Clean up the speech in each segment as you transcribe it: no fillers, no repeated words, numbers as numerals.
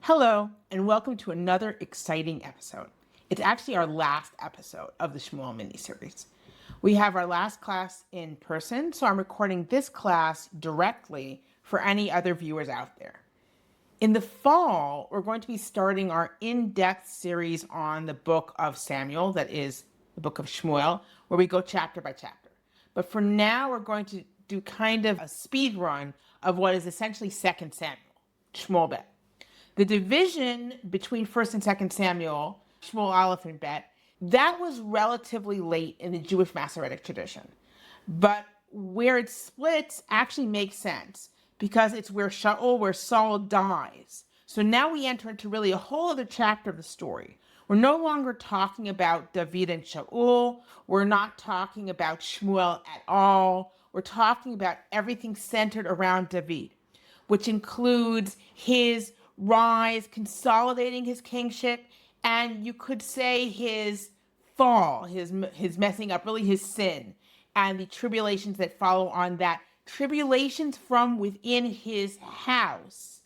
Hello, and welcome to another exciting episode. It's actually our last episode of the Shmuel miniseries. We have our last class in person, so I'm recording this class directly for any other viewers out there. In the fall, we're going to be starting our in-depth series on the book of Samuel, that is the book of Shmuel, where we go chapter by chapter. But for now, we're going to do kind of a speed run of what is essentially 2 Samuel, Shmuel Bet. The division between 1st and 2nd Samuel, Shmuel Aleph and Bet, that was relatively late in the Jewish Masoretic tradition. But where it splits actually makes sense because it's where Saul dies. So now we enter into really a whole other chapter of the story. We're no longer talking about David and Shaul. We're not talking about Shmuel at all. We're talking about everything centered around David, which includes his rise, consolidating his kingship, and you could say his fall, his messing up, really his sin, and the tribulations that follow on that. Tribulations from within his house,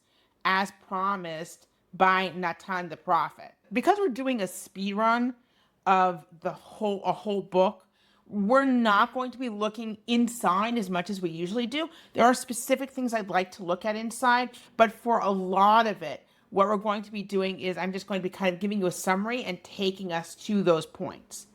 as promised by Natan the prophet. Because we're doing a speed run of a whole book, we're not going to be looking inside as much as we usually do. There are specific things I'd like to look at inside, but for a lot of it, what we're going to be doing is I'm just going to be kind of giving you a summary and taking us to those points.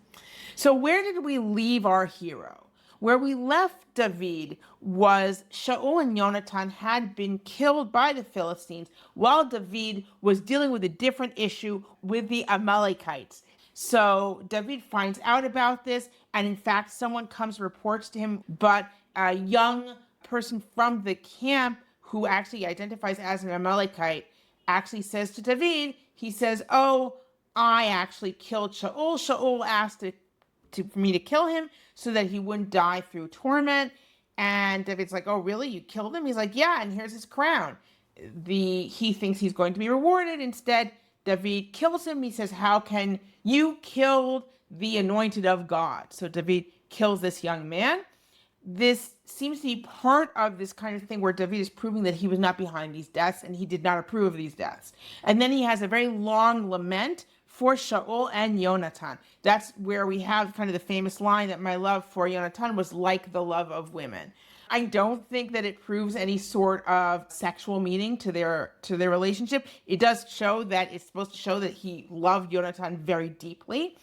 So where did we leave our hero? Where we left David was Shaul and Jonathan had been killed by the Philistines while David was dealing with a different issue with the Amalekites. So David finds out about this, and in fact, someone comes and reports to him, but a young person from the camp who actually identifies as an Amalekite actually says to David, he says, "Oh, I actually killed Shaul. Shaul asked for me to kill him so that he wouldn't die through torment." And David's like, "Oh, really? You killed him?" He's like, "Yeah, and here's his crown." He thinks he's going to be rewarded. Instead, David kills him. He says, "How can you kill the anointed of God?" So David kills this young man. This seems to be part of this kind of thing where David is proving that he was not behind these deaths and he did not approve of these deaths. And then he has a very long lament for Shaul and Jonathan. That's where we have kind of the famous line that my love for Jonathan was like the love of women. I don't think that it proves any sort of sexual meaning to their relationship. It does show that it's supposed to show that he loved Jonathan very deeply.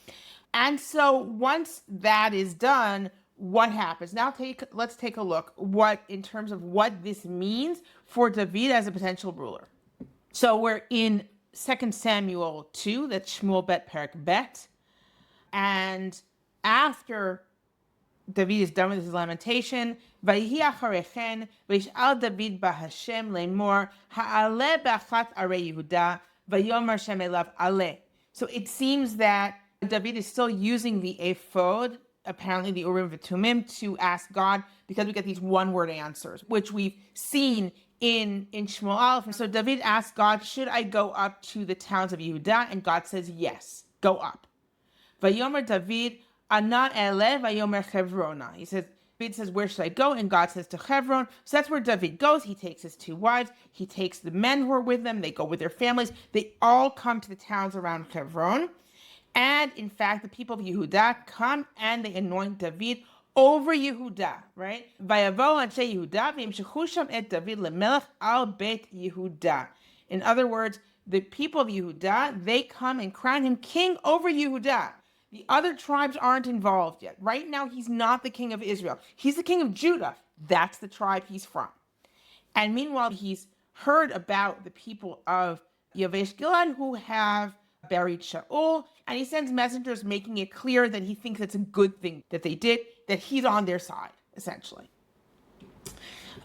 And so once that is done, what happens? Now let's take a look in terms of what this means for David as a potential ruler. So we're in 2 Samuel 2, that's Shmuel Bet Perak Bet. And after David is done with his lamentation, Vayihi acharechen, v'yish'al David b'Hashem lemor, ha'aleh b'achat arei Yehuda, vayomer Shem elav aleh. So it seems that David is still using the ephod, apparently the Urim v'Tumim, to ask God, because we get these one-word answers, which we've seen in Shmuel Aleph. And so David asks God, "Should I go up to the towns of Yehuda?" And God says, "Yes, go up." Vayomer David, Ana ele vayomer Chevrona. David says, "Where should I go?" And God says to Hebron. So that's where David goes. He takes his 2 wives. He takes the men who are with them. They go with their families. They all come to the towns around Hebron. And in fact, the people of Yehuda come and they anoint David over Yehuda, right? Vayavo anshe Yehuda v'yimshechu sham et David lemelech al beit Yehuda. In other words, the people of Yehuda, they come and crown him king over Yehuda. The other tribes aren't involved yet. Right now, he's not the king of Israel. He's the king of Judah. That's the tribe he's from. And meanwhile, he's heard about the people of Yavesh Gilead who have buried Shaul, and he sends messengers making it clear that he thinks it's a good thing that they did, that he's on their side, essentially.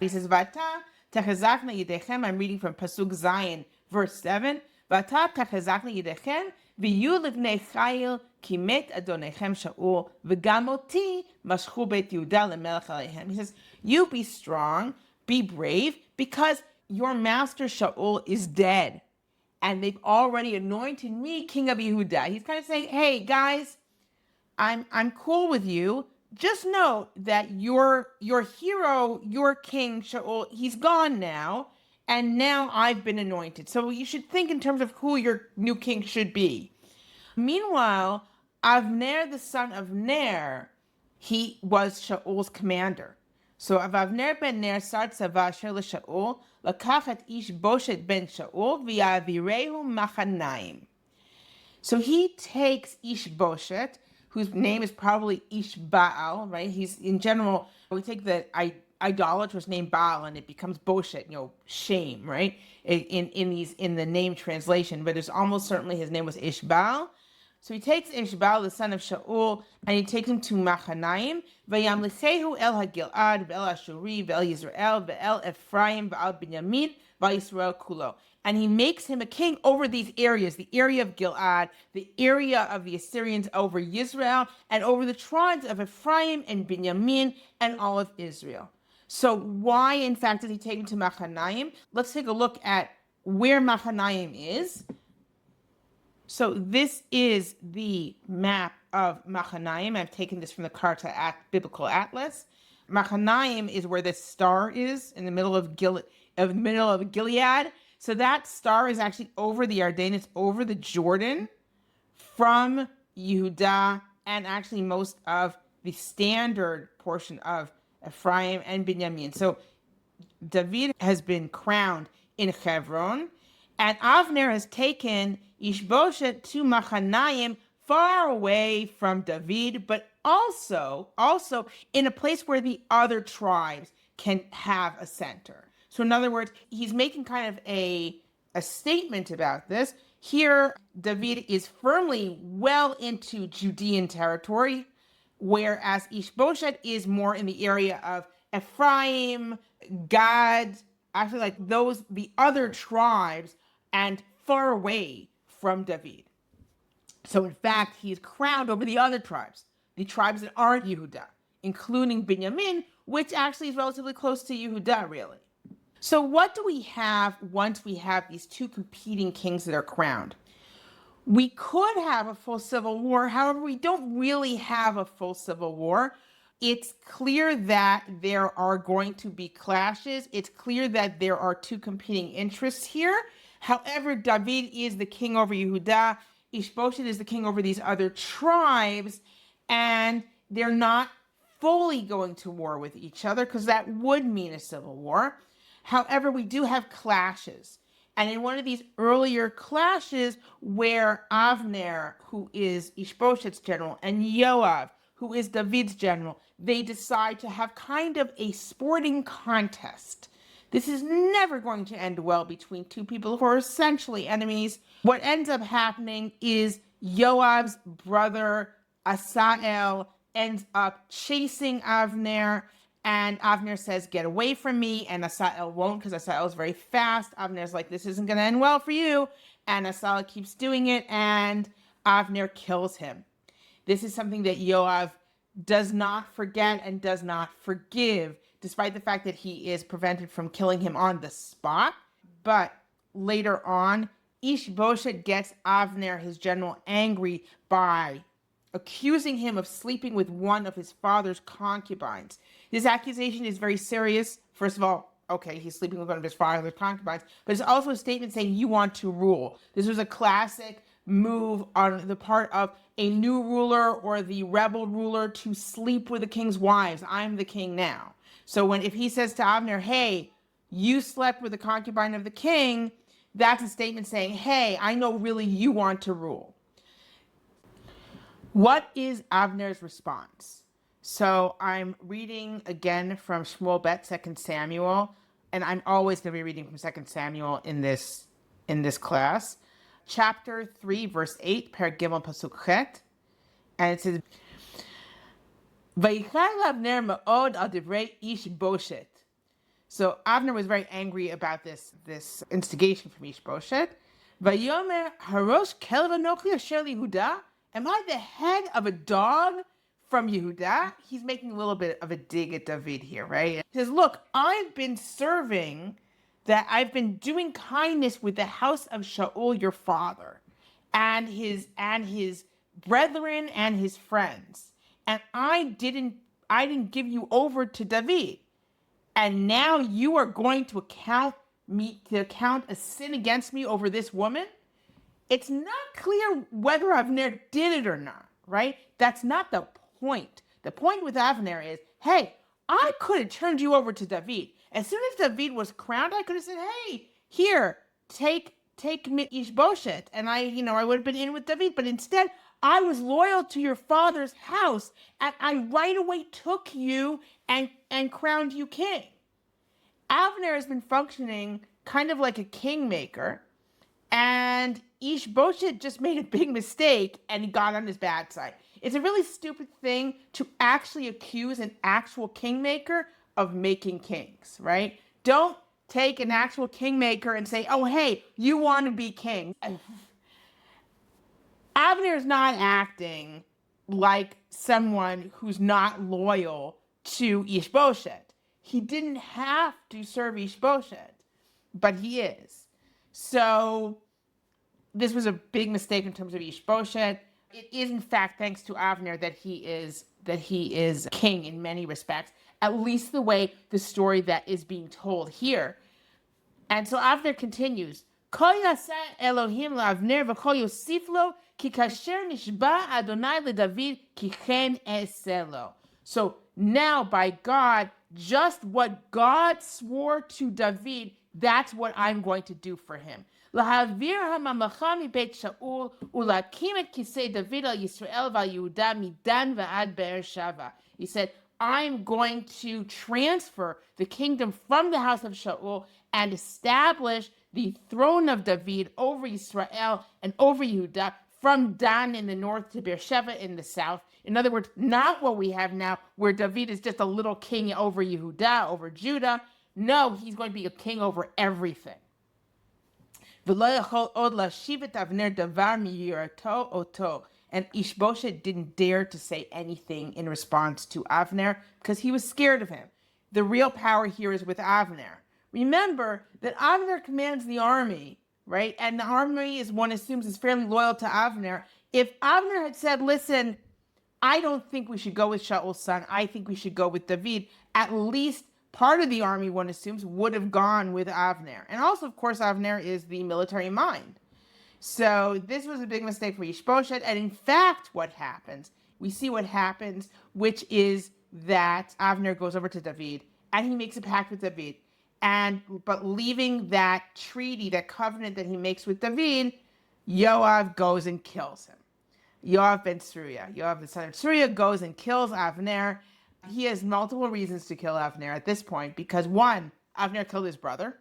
He says, Vata techazakna yidechem, I'm reading from Pasuk Zion, verse 7, Vata techazakna yidechem, v'yu livnei chayil kimet adonechem Shaul, v'gam oti mashchu beit Yehuda lemelech aleihem. He says, you be strong, be brave, because your master Shaul is dead. And they've already anointed me king of Yehuda. He's kind of saying, hey, guys, I'm cool with you. Just know that your hero, your king, Shaul, he's gone now. and now I've been anointed. So you should think in terms of who your new king should be. Meanwhile, Avner, the son of Ner, he was Shaul's commander. So Avner ben Ner sar tzava asher leShaul, lakach et Ishboshet ben Shaul v'yavirehu machanaim. So he takes Ishboshet, whose name is probably Ishbaal, right? He's in general, we take the idolatrous name Baal and it becomes Boshet, shame, right? In the name translation, but it's almost certainly his name was Ishbaal. So he takes Ishbaal, the son of Shaul, and he takes him to Machanaim. Vayamlichehu el HaGilad, ve'el Ashuri, ve'el Yisrael, ve'el Ephraim, ve'al Binyamin, ve'Yisrael kulo. And he makes him a king over these areas, the area of Gilad, the area of the Assyrians over Israel, and over the tribes of Ephraim and Binyamin and all of Israel. So why, in fact, did he take him to Machanaim? Let's take a look at where Machanaim is. So this is the map of Machanaim. I've taken this from the Carta Biblical Atlas. Machanaim is where this star is in the middle of Gilead. So that star is actually over the Ardennes, it's over the Jordan from Yehudah and actually most of the standard portion of Ephraim and Binyamin. So David has been crowned in Hebron, and Avner has taken Ishboshet to Machanaim, far away from David, but also in a place where the other tribes can have a center. So in other words, he's making kind of a statement about this. Here, David is firmly well into Judean territory, whereas Ishboshet is more in the area of Ephraim, Gad, actually like the other tribes, and far away from David. So in fact, he is crowned over the other tribes, the tribes that aren't Yehudah, including Binyamin, which actually is relatively close to Yehudah, really. So what do we have once we have these two competing kings that are crowned? We could have a full civil war. However, we don't really have a full civil war. It's clear that there are going to be clashes. It's clear that there are two competing interests here. However, David is the king over Yehudah. Ishboshet is the king over these other tribes. And they're not fully going to war with each other because that would mean a civil war. However, we do have clashes. And in one of these earlier clashes where Avner, who is Ishboshet's general, and Yoav, who is David's general, they decide to have kind of a sporting contest. This is never going to end well between two people who are essentially enemies. What ends up happening is Yoav's brother, Asael, ends up chasing Avner, and Avner says, get away from me, and Asael won't because Asael is very fast. Avner's like, this isn't going to end well for you, and Asael keeps doing it, and Avner kills him. This is something that Yoav does not forget and does not forgive, despite the fact that he is prevented from killing him on the spot. But later on, Ishboshet gets Avner, his general, angry by accusing him of sleeping with one of his father's concubines. This accusation is very serious. First of all, okay, he's sleeping with one of his father's concubines, but it's also a statement saying you want to rule. This was a classic move on the part of a new ruler or the rebel ruler to sleep with the king's wives. I'm the king now. So if he says to Avner, hey, you slept with the concubine of the king, that's a statement saying, hey, I know really you want to rule. What is Avner's response? So I'm reading again from Shmuel Bet, 2 Samuel, and I'm always going to be reading from 2 Samuel in this class. Chapter 3, verse 8, Per Gimel Pasuk Chet, and it says, Vayichal Avner ma'od al divrei Ishboshet. So Avner was very angry about this instigation from Ishboshet. Vayomer harosh kelev anochi asher Yehudah. Am I the head of a dog from Yehudah? He's making a little bit of a dig at David here, right? He says, look, I've been doing kindness with the house of Shaul, your father, and his brethren and his friends. And I didn't give you over to David. And now you are going to account to count a sin against me over this woman, it's not clear whether Avner did it or not, right? That's not the point. The point with Avner is, hey, I could have turned you over to David. As soon as David was crowned, I could have said, hey, here, take Ishboshet, and I would have been in with David. But instead, I was loyal to your father's house, and I right away took you and crowned you king. Avner has been functioning kind of like a kingmaker, and Ishboshet just made a big mistake and he got on his bad side. It's a really stupid thing to actually accuse an actual kingmaker of making kings, right? Don't take an actual kingmaker and say, oh, hey, you want to be king. Avner is not acting like someone who's not loyal to Ishboshet. He didn't have to serve Ishboshet, but he is. So this was a big mistake in terms of Ishboshet. It is, in fact, thanks to Avner that he is king in many respects, at least the way the story that is being told here. And so Avner continues, Kol yaseh Elohim la'Avner v'kol yosif lo ki kasher nishba Adonai leDavid ki chen eseh lo. So now, by God, just what God swore to David, that's what I'm going to do for him. Lahavir hamamlacha mibeit Shaul ulakim et kisei David al Yisrael v'al Yehuda midan v'ad Be'ersheva. He said, I'm going to transfer the kingdom from the house of Shaul and establish the throne of David over Israel and over Yehuda from Dan in the north to Beersheba in the south. In other words, not what we have now, where David is just a little king over Yehuda, over Judah. No, he's going to be a king over everything. And Ishboshet didn't dare to say anything in response to Avner because he was scared of him. The real power here is with Avner. Remember that Avner commands the army, right? And the army, as one assumes, is fairly loyal to Avner. If Avner had said, listen, I don't think we should go with Shaul's son, I think we should go with David, at least part of the army, one assumes, would have gone with Avner. And also, of course, Avner is the military mind. So this was a big mistake for Ishboshet. And in fact, what happens, we see what happens, which is that Avner goes over to David and he makes a pact with David. But leaving that treaty, that covenant that he makes with David, Yoav goes and kills him. Yoav ben Tzruya, Yoav the son of Tzruya, goes and kills Avner. He has multiple reasons to kill Avner at this point because one, Avner killed his brother,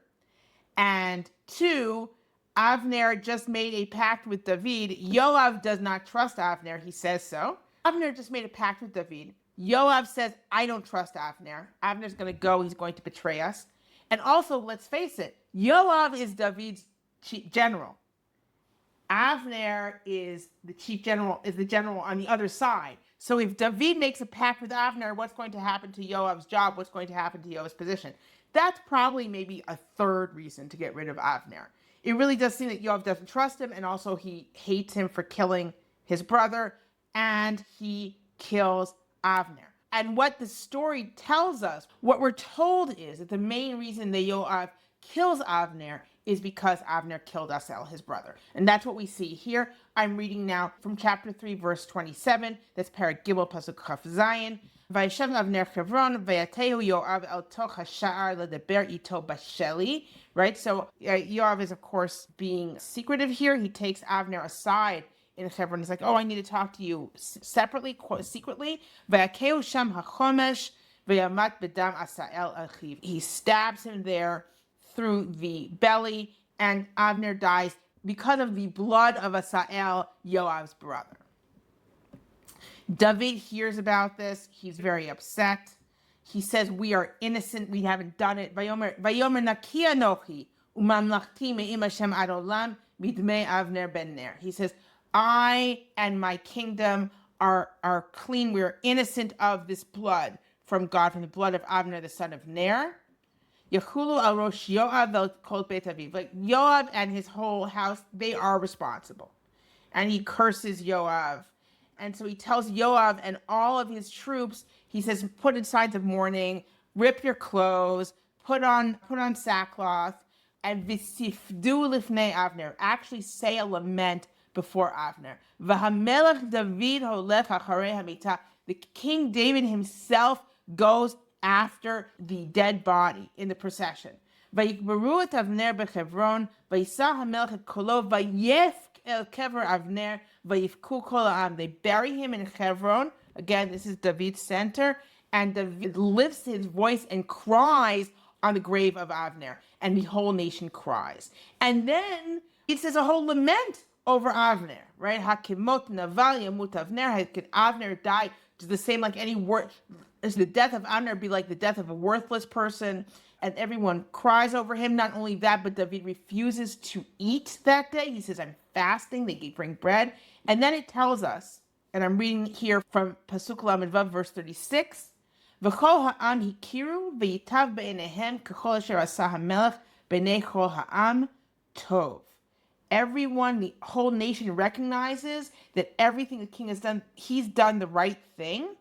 and two, Avner just made a pact with David. Yoav does not trust Avner. He says so. Avner just made a pact with David. Yoav says, I don't trust Avner. Avner's going to go. He's going to betray us. And also, let's face it, Yoav is David's chief general. Avner is the general on the other side. So if David makes a pact with Avner, what's going to happen to Yoav's job? What's going to happen to Yoav's position? That's probably maybe a third reason to get rid of Avner. It really does seem that Yoav doesn't trust him, and also he hates him for killing his brother, and he kills Avner. And what the story tells us, what we're told is that the main reason that Yoav kills Avner is because Avner killed Asel, his brother. And that's what we see here. I'm reading now from chapter 3, verse 27. That's Perek Gimel, Pasuk Chaf Zayin. Vayeshev Avner Hebron, Vayatehu Yoav el toch hasha'ar ledaber ito basheli. Right? So Yoav is, of course, being secretive here. He takes Avner aside in Hebron. He's like, oh, I need to talk to you separately, secretly. Vayakehu sham hachomesh, vayamat bedam Asael achiv. He stabs him there through the belly, and Avner dies because of the blood of Asael, Yoav's brother. David hears about this. He's very upset. He says, we are innocent. We haven't done it. Vayomer naki anochi umamlachti me'im Hashem ad olam midmei Avner ben Ner. He says, I and my kingdom are clean. We are innocent of this blood from God, from the blood of Avner, the son of Ner. Yechulu al rosh Yoav vel kol beit aviv. Like Yoav and his whole house, they are responsible. And he curses Yoav. And so he tells Yoav and all of his troops, he says, put in signs of mourning, rip your clothes, put on sackcloth, and visifdu lifnei Avner, actually say a lament before Avner. V'hamelech David holech acharei hamita. The King David himself goes after the dead body in the procession. Vayikbaru et Avner bechevron, vayisah hamelech et kolo, vayef el kever Avner, vayifku kol ha'am. They bury him in Hebron. Again, this is David's center, and David lifts his voice and cries on the grave of Avner, and the whole nation cries. And then it says a whole lament over Avner, right? Hakimot naval yamut Avner. Could Avner die? Does the same like any word? Does the death of Avner be like the death of a worthless person? And everyone cries over him. Not only that, but David refuses to eat that day. He says, "I'm fasting." They bring bread, and then it tells us, and I'm reading here from Pasuk Lamed Vav, verse 36. V'chol ha'am hikiru v'yitav be'enehem k'chol asher asa hamelech b'nei chol ha'am tov. Everyone, the whole nation recognizes that everything the king has done, he's done the right thing.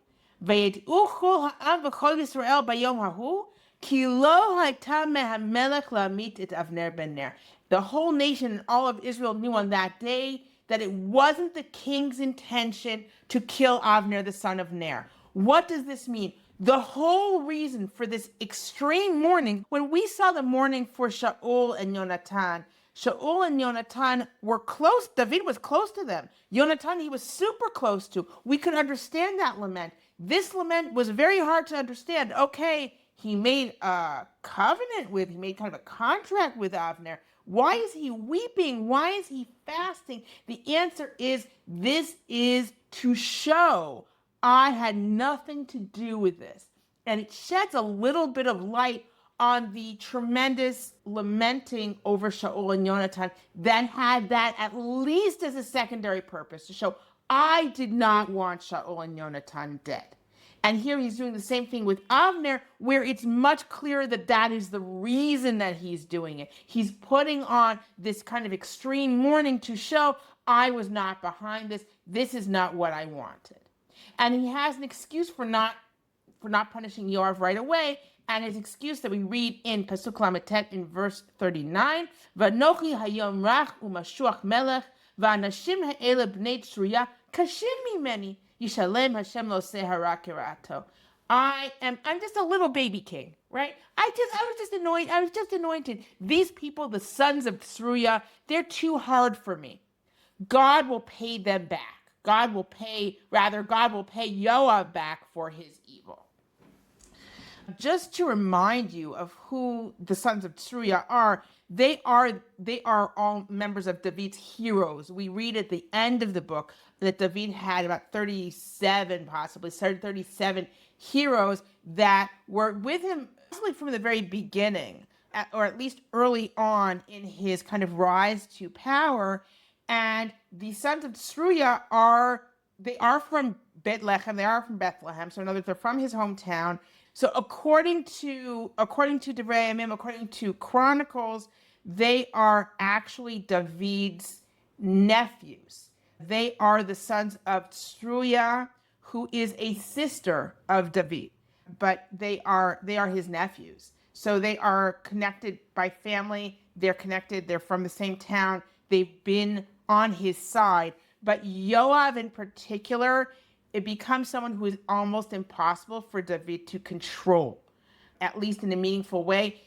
V'yid'u chol ha'am v'chol Yisrael b'yom hahu ki lo hayta mehamelech la'amit et Avner ben Ner. The whole nation and all of Israel knew on that day that it wasn't the king's intention to kill Avner, the son of Ner. What does this mean? The whole reason for this extreme mourning, when we saw the mourning for Shaul and Yonatan, Shaul and Yonatan were close. David was close to them. Yonatan, he was super close to. We could understand that lament. This lament was very hard to understand. Okay, he made a covenant he made kind of a contract with Avner. Why is he weeping? Why is he fasting? The answer is, this is to show I had nothing to do with this. And it sheds a little bit of light on the tremendous lamenting over Shaul and Yonatan that had that at least as a secondary purpose, to show I did not want Shaul and Yonatan dead. And here he's doing the same thing with Avner, where it's much clearer that that is the reason that he's doing it. He's putting on this kind of extreme mourning to show I was not behind this. This is not what I wanted. And he has an excuse for not punishing Yoav right away. And his excuse that we read in Pasuk Lametet in verse 39, V'anochi hayom rach u'mashuach melech, v'anashim ha'ele b'nei Tzuria, kashim mimeni, yishalem Hashem lo sehara kirato. I'm just a little baby king, right? I was just anointed. These people, the sons of Uriah, they're too hard for me. God will pay them back. God will pay Yoav back for his evil. Just to remind you of who the sons of Uriah are, they are all members of David's heroes. We read at the end of the book that David had about 37 heroes that were with him possibly from the very beginning, or at least early on in his kind of rise to power. And the sons of Uriah are from Bethlehem. So in other words, they're from his hometown. So according to Devrei Yamim, according to Chronicles, they are actually David's nephews. They are the sons of Uriah, who is a sister of David, but they are his nephews. So they are connected by family. They're connected. They're from the same town. They've been on his side. But Yoav in particular, it becomes someone who is almost impossible for David to control, at least in a meaningful way.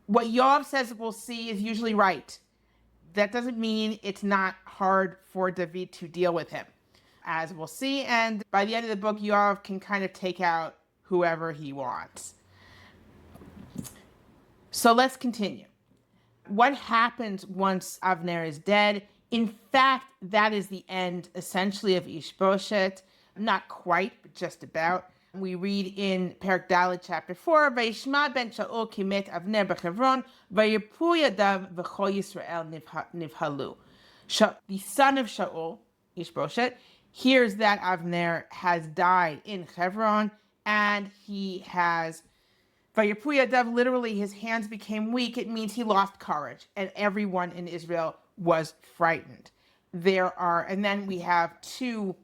What Yoav says we'll see is usually right. That doesn't mean it's not hard for David to deal with him, as we'll see. And by the end of the book, Yoav can kind of take out whoever he wants. So let's continue. What happens once Avner is dead? In fact, that is the end, essentially, of Ishboshet. Not quite, but just about. We read in Perek Dalet, chapter 4, Vayishma ben Shaul ki met Avner b'Hebron, vayirpu yadav v'chol Yisrael nivhalu. The son of Shaul, Ishboshet, hears that Avner has died in Hebron, and he has, vayirpu yadav, literally his hands became weak. It means he lost courage, and everyone in Israel was frightened. And then we have two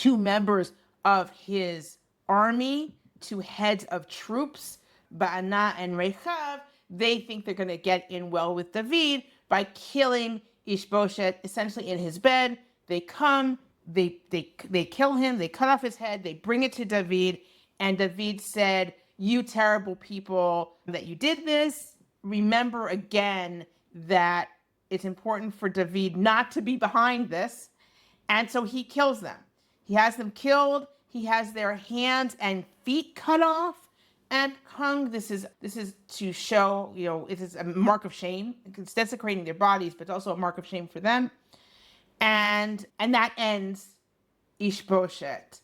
members of his army, two heads of troops, Ba'ana and Rechav. they think they're going to get in well with David by killing Ishboshet essentially in his bed. They come, they kill him, they cut off his head, they bring it to David, and David said, "You terrible people that you did this, remember again that it's important for David not to be behind this." And so he kills them. He has them killed. He has their hands and feet cut off and hung. This is to show, it is a mark of shame. It's desecrating their bodies, but it's also a mark of shame for them. And that ends Ishboshet.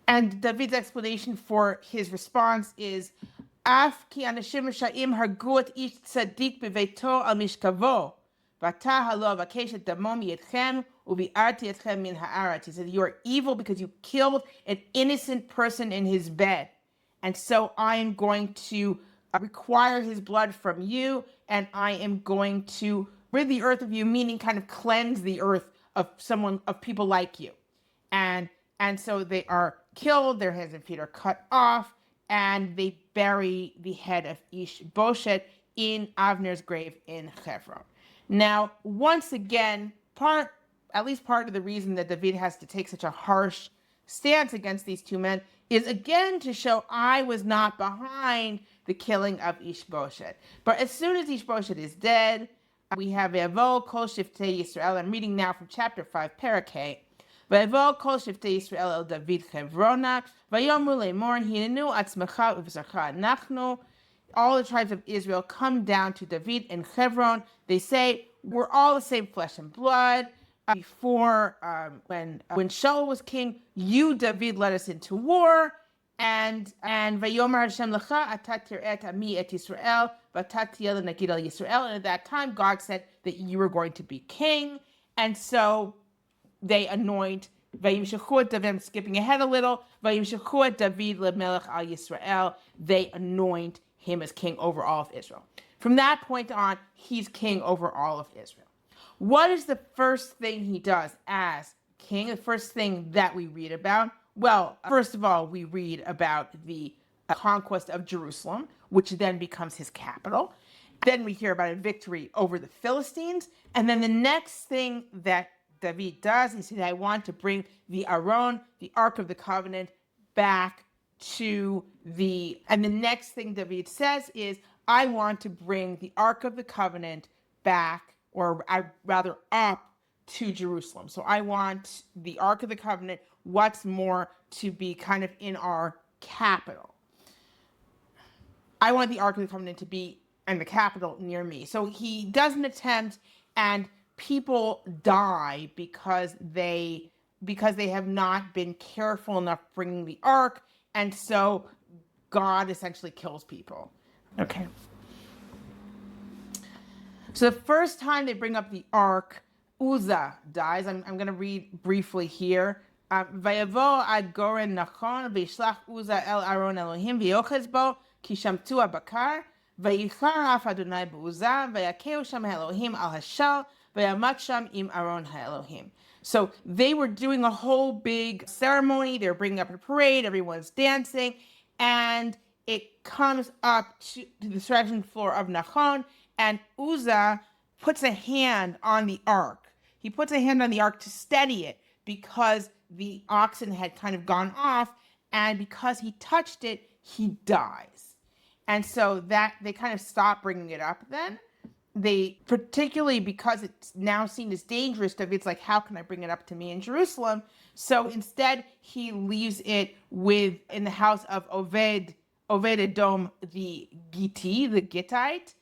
And David's explanation for his response is, "Af ki anashim sha'im hargu et ish tzadik beveito al mishkavo, v'ata halo avakesh et damo mi'etchem uvi'arti etchem min ha'aretz." He said, "You are evil because you killed an innocent person in his bed, and so I am going to require his blood from you, and I am going to rid the earth of you," meaning kind of cleanse the earth of people like you. And so they are killed, their hands and feet are cut off, and they bury the head of Ishboshet in Avner's grave in Hebron. Now, once again, at least part of the reason that David has to take such a harsh stance against these two men is again to show I was not behind the killing of Ishboshet. But as soon as Ishboshet is dead, we have Vayavo Kol Shiftei Yisrael. I'm reading now from chapter 5, Parakeh. Vayavo Kol Shiftei Yisrael El David Hevrona, Vayomu Le'mor Hinenu Atzmecha Uv'Zacha Nachnu. All the tribes of Israel come down to David in Hebron. They say, "We're all the same flesh and blood. Before, when Shaul was king, you, David, led us into war. And Vayomer Hashem Lecha Atat Tir'et Ami Et Yisrael V'Atat Tiyeh L'Nagid Al Yisrael." And at that time, God said that you were going to be king. And so they anoint Vayimshechu David. I'm skipping ahead a little. Vayimshechu David LeMelech Al Yisrael. They anoint him as king over all of Israel. From that point on, he's king over all of Israel. What is the first thing he does as king? The first thing that we read about? Well, first of all, we read about the conquest of Jerusalem, which then becomes his capital. Then we hear about a victory over the Philistines. And then the next thing that David does, he said, "I want to bring the Aron, the Ark of the Covenant, back to and the next thing David says is, "I want to bring the Ark of the Covenant back, or rather up to Jerusalem." So I want the Ark of the Covenant, what's more, to be kind of in our capital. I want the Ark of the Covenant to be in the capital near me. So he does an attempt, and people die because they have not been careful enough bringing the Ark, and so God essentially kills people. Okay. So the first time they bring up the Ark, Uzzah dies. I'm going to read briefly here. Vayavo ad goren nachon v'yishlach Uzzah el Aron Elohim v'yochez bo ki shamtu abakar v'yichar af Adonai b'Uzzah v'yakeu sham Elohim al hashal v'yamat sham im Aron ha'Elohim. So they were doing a whole big ceremony. They're bringing up a parade. Everyone's dancing, and it comes up to the threshing floor of Nachon, and Uzzah puts a hand on the ark. He puts a hand on the ark to steady it because the oxen had kind of gone off, and because he touched it, he dies. And so that they kind of stop bringing it up then. They, particularly because it's now seen as dangerous, David's like, how can I bring it up to me in Jerusalem? So instead, he leaves it in the house of Oved Edom, the Gittite,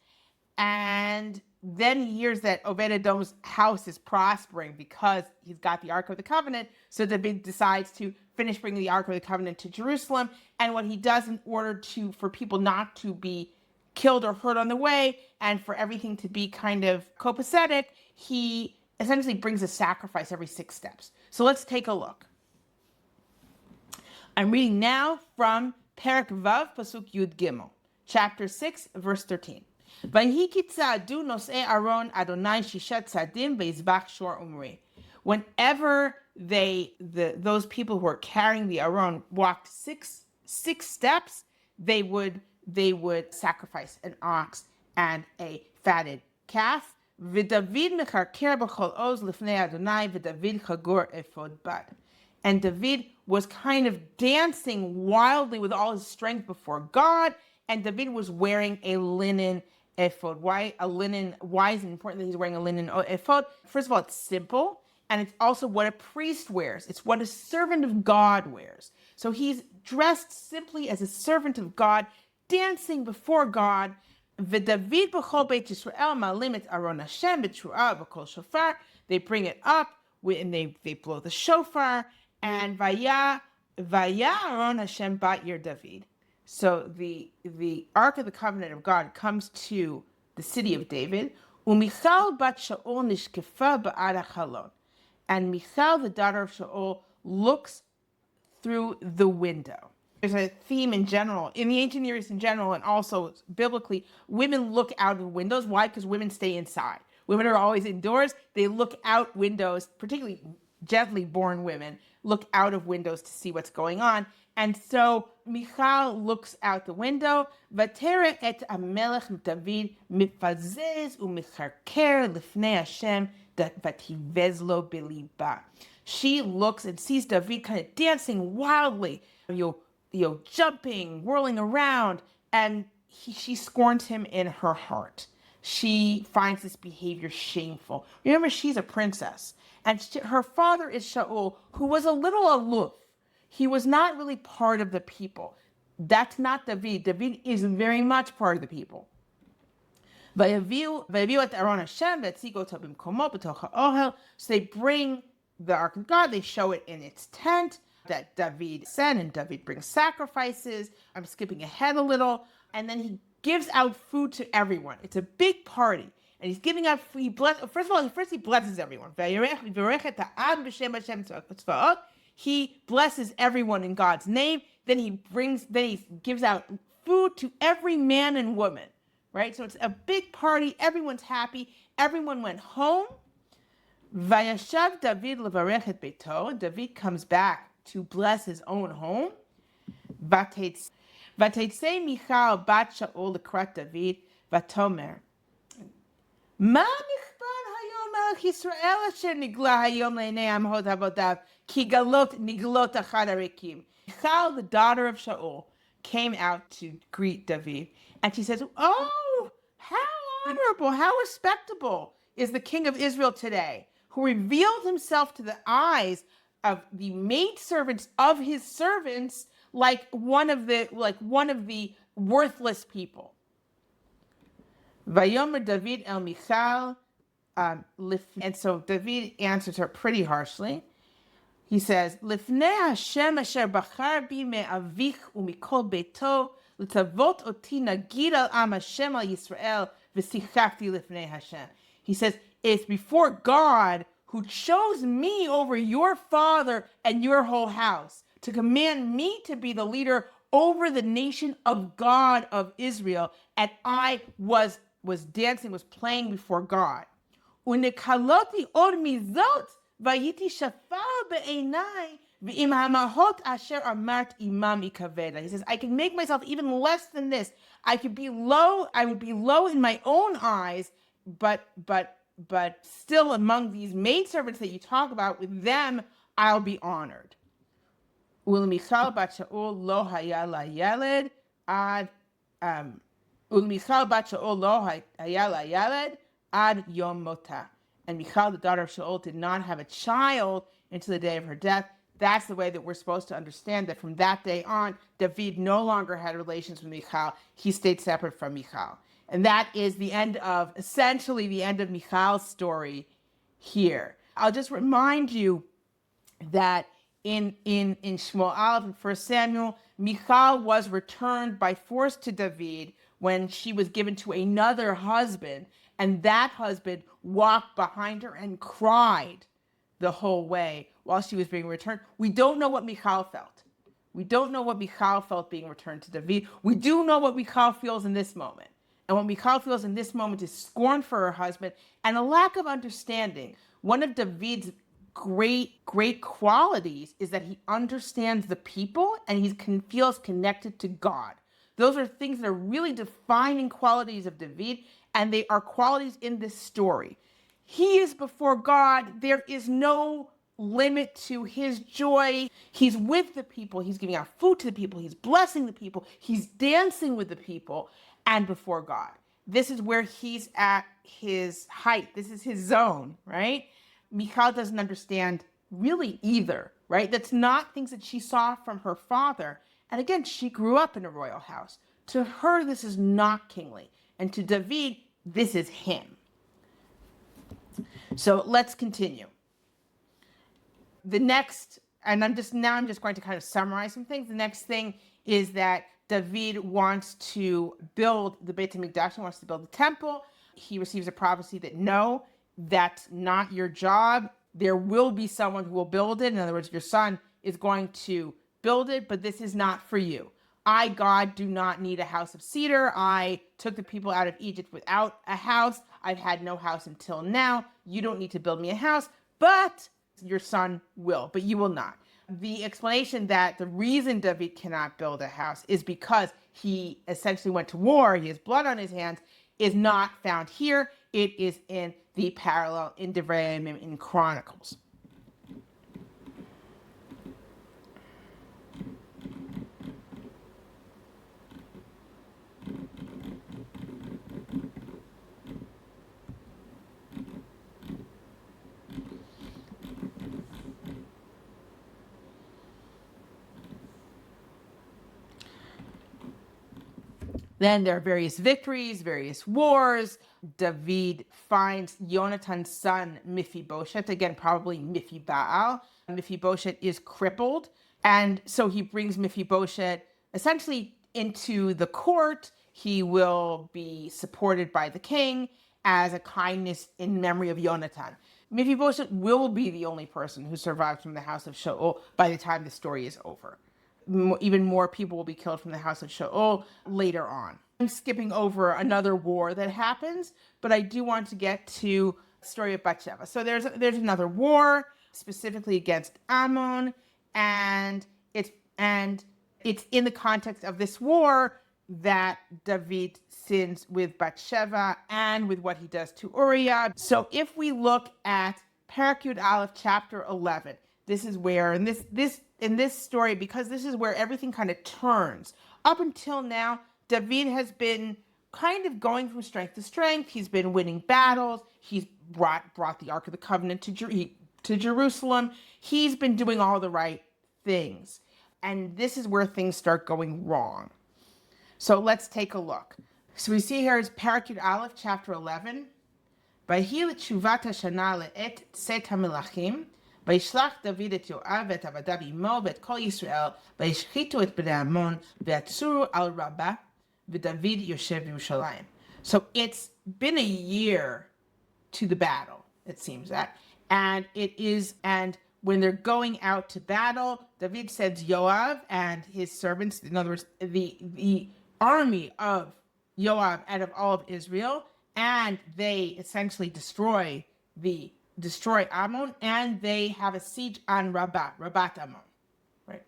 and then he hears that Oved Edom's house is prospering because he's got the Ark of the Covenant. So David decides to finish bringing the Ark of the Covenant to Jerusalem. And what he does in order for people not to be killed or hurt on the way, and for everything to be kind of copacetic, he essentially brings a sacrifice every 6 steps. So let's take a look. I'm reading now from Perak Vav, Pasuk Yud Gimel, chapter 6, verse 13. Vayhi tza'adu nosei Aaron Adonai shishat tzadim ve'izbach shor umri. Whenever those people who are carrying the Aaron walked six steps, they would sacrifice an ox and a fatted calf. V'David mecharker b'chol oz lifnei Adonai v'David chagur ephod bad. And David was kind of dancing wildly with all his strength before God, and David was wearing a linen ephod. Why is it important that he's wearing a linen ephod? First of all, it's simple, and it's also what a priest wears. It's what a servant of God wears. So he's dressed simply as a servant of God, dancing before God. V'David b'chol beit Yisrael ma'alim et Aron Hashem b'truah b'kol shofar. They bring it up, and they blow the shofar. And Vaya Aron Hashem bat Yir David. So the Ark of the Covenant of God comes to the city of David. Umichal bat Shaul nishkefa ba'ad hachalon. And Michal, the daughter of Shaul, looks through the window. There's a theme in general, in the ancient Near East in general, and also biblically, women look out of windows. Why? Because women stay inside. Women are always indoors. They look out windows, particularly gently born women, look out of windows to see what's going on. And so Michal looks out the window. Vatere et amelech David mifazez umicharker lifnei Hashem vativezlo biliba. She looks and sees David kind of dancing wildly, jumping, whirling around, and she scorns him in her heart. She finds this behavior shameful. Remember, she's a princess. And her father is Shaul, who was a little aloof. He was not really part of the people. That's not David. David is very much part of the people. So they bring the Ark of God, they show it in its tent that David sent, and David brings sacrifices. I'm skipping ahead a little. And then he gives out food to everyone. It's a big party. And he's giving out food. First he blesses everyone. He blesses everyone in God's name. Then he gives out food to every man and woman. Right? So it's a big party. Everyone's happy. Everyone went home. Vayashav David levarech et beito. David comes back to bless his own home. Vateitzei Michal bat Shaul lekrat David vatomer. Ma nichban hayom melech Yisrael asher nigla hayom le'nei amhod havodav ki galot niglot achad harikim. Michal, the daughter of Shaul, came out to greet David, and she says, "Oh, how honorable, how respectable is the king of Israel today, who revealed himself to the eyes of the maidservants of his servants like one of the worthless people." Vayomer David el Michal, and so David answers her pretty harshly. He says, "Lifnei Hashem asher bachar bi me'avich u'mikol beito l'tavot oti nagid al am Hashem al Yisrael v'sichafti lifnei Hashem." He says, it's before God who chose me over your father and your whole house to command me to be the leader over the nation of God of Israel, and I was dancing, was playing before God. Unekaloti od mizot vayiti shafal be'enai v'im hamahot asher amart imam ikaveda. He says, I can make myself even less than this. I would be low in my own eyes, but still among these maidservants that you talk about, with them I'll be honored. Ulmichal bat Shaul lo haya la yaled ad Ulmichal bat Shaul lo haya la yaled ad yom mota. And Michal, the daughter of Shaul, did not have a child until the day of her death. That's the way that we're supposed to understand that from that day on, David no longer had relations with Michal. He stayed separate from Michal. And that is essentially the end of Michal's story here. I'll just remind you that in Shmuel Aleph and 1 Samuel, Michal was returned by force to David when she was given to another husband, and that husband walked behind her and cried the whole way while she was being returned. We don't know what Michal felt. We don't know what Michal felt being returned to David. We do know what Michal feels in this moment. And what Michal feels in this moment is scorn for her husband and a lack of understanding. One of David's great qualities is that he understands the people and he feels connected to God. Those are things that are really defining qualities of David, and they are qualities in this story. He is before God. There is no limit to his joy. He's with the people. He's giving out food to the people. He's blessing the people. He's dancing with the people and before God. This is where he's at his height. This is his zone, right? Michal doesn't understand really either, right? That's not things that she saw from her father. And again, she grew up in a royal house. To her, this is not kingly. And to David, this is him. So let's continue. The next, and I'm just going to kind of summarize some things. The next thing is that David wants to build the Beit HaMikdash. He wants to build the temple. He receives a prophecy that no, that's not your job. There will be someone who will build it. In other words, your son is going to build it, but this is not for you. I, God, do not need a house of cedar. I took the people out of Egypt without a house. I've had no house until now. You don't need to build me a house, but your son will, but you will not. The explanation that the reason David cannot build a house is because he essentially went to war, he has blood on his hands, is not found here. It is in the parallel in Divrei Yamim in Chronicles. Then there are various victories, various wars. David finds Yonatan's son, Mephibosheth, again, probably Mephibaal. Mephibosheth is crippled. And so he brings Mephibosheth essentially into the court. He will be supported by the king as a kindness in memory of Yonatan. Mephibosheth will be the only person who survives from the house of Shaul by the time the story is over. Even more people will be killed from the house of Shaul later on. I'm skipping over another war that happens, but I do want to get to the story of Batsheva. So there's another war, specifically against Amnon, and it's in the context of this war that David sins with Batsheva and with what he does to Uriah. So if we look at Perek Yud Aleph, chapter 11, this is where, in this story, because this is where everything kind of turns. Up until now, David has been kind of going from strength to strength. He's been winning battles. He's brought the Ark of the Covenant to Jerusalem. He's been doing all the right things. And this is where things start going wrong. So let's take a look. So we see here is Perek Yud Aleph, chapter 11. Vayhi l'tshuvat hashana le'et tzet hamelachim, וישלח דוד את יואב ואת עבדיו עמו ואת כל ישראל וישחיתו את בני עמון ויצורו על רבה ודוד יושב בירושלים. So it's been a year to the battle, it seems that. And when they're going out to battle, David sends Yoav and his servants, in other words, the army of Yoav and of all of Israel, and they essentially destroy Ammon, and they have a siege on Rabat Ammon, right?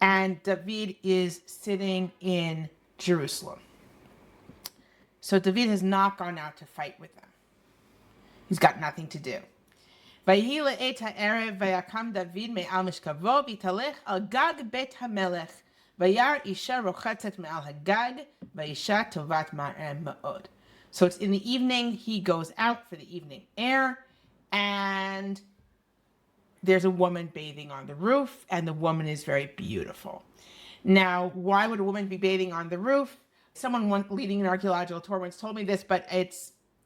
And David is sitting in Jerusalem. So David has not gone out to fight with them. He's got nothing to do. ויהי לעת הערב ויקם דוד מעל משכבו והתהלך על גג בית המלך וירא אישה רוחצת מעל הגג והאישה טובת מראה מאוד. So it's in the evening, he goes out for the evening air, and there's a woman bathing on the roof, and the woman is very beautiful. Now, why would a woman be bathing on the roof? Someone leading an archaeological tour once told me this, but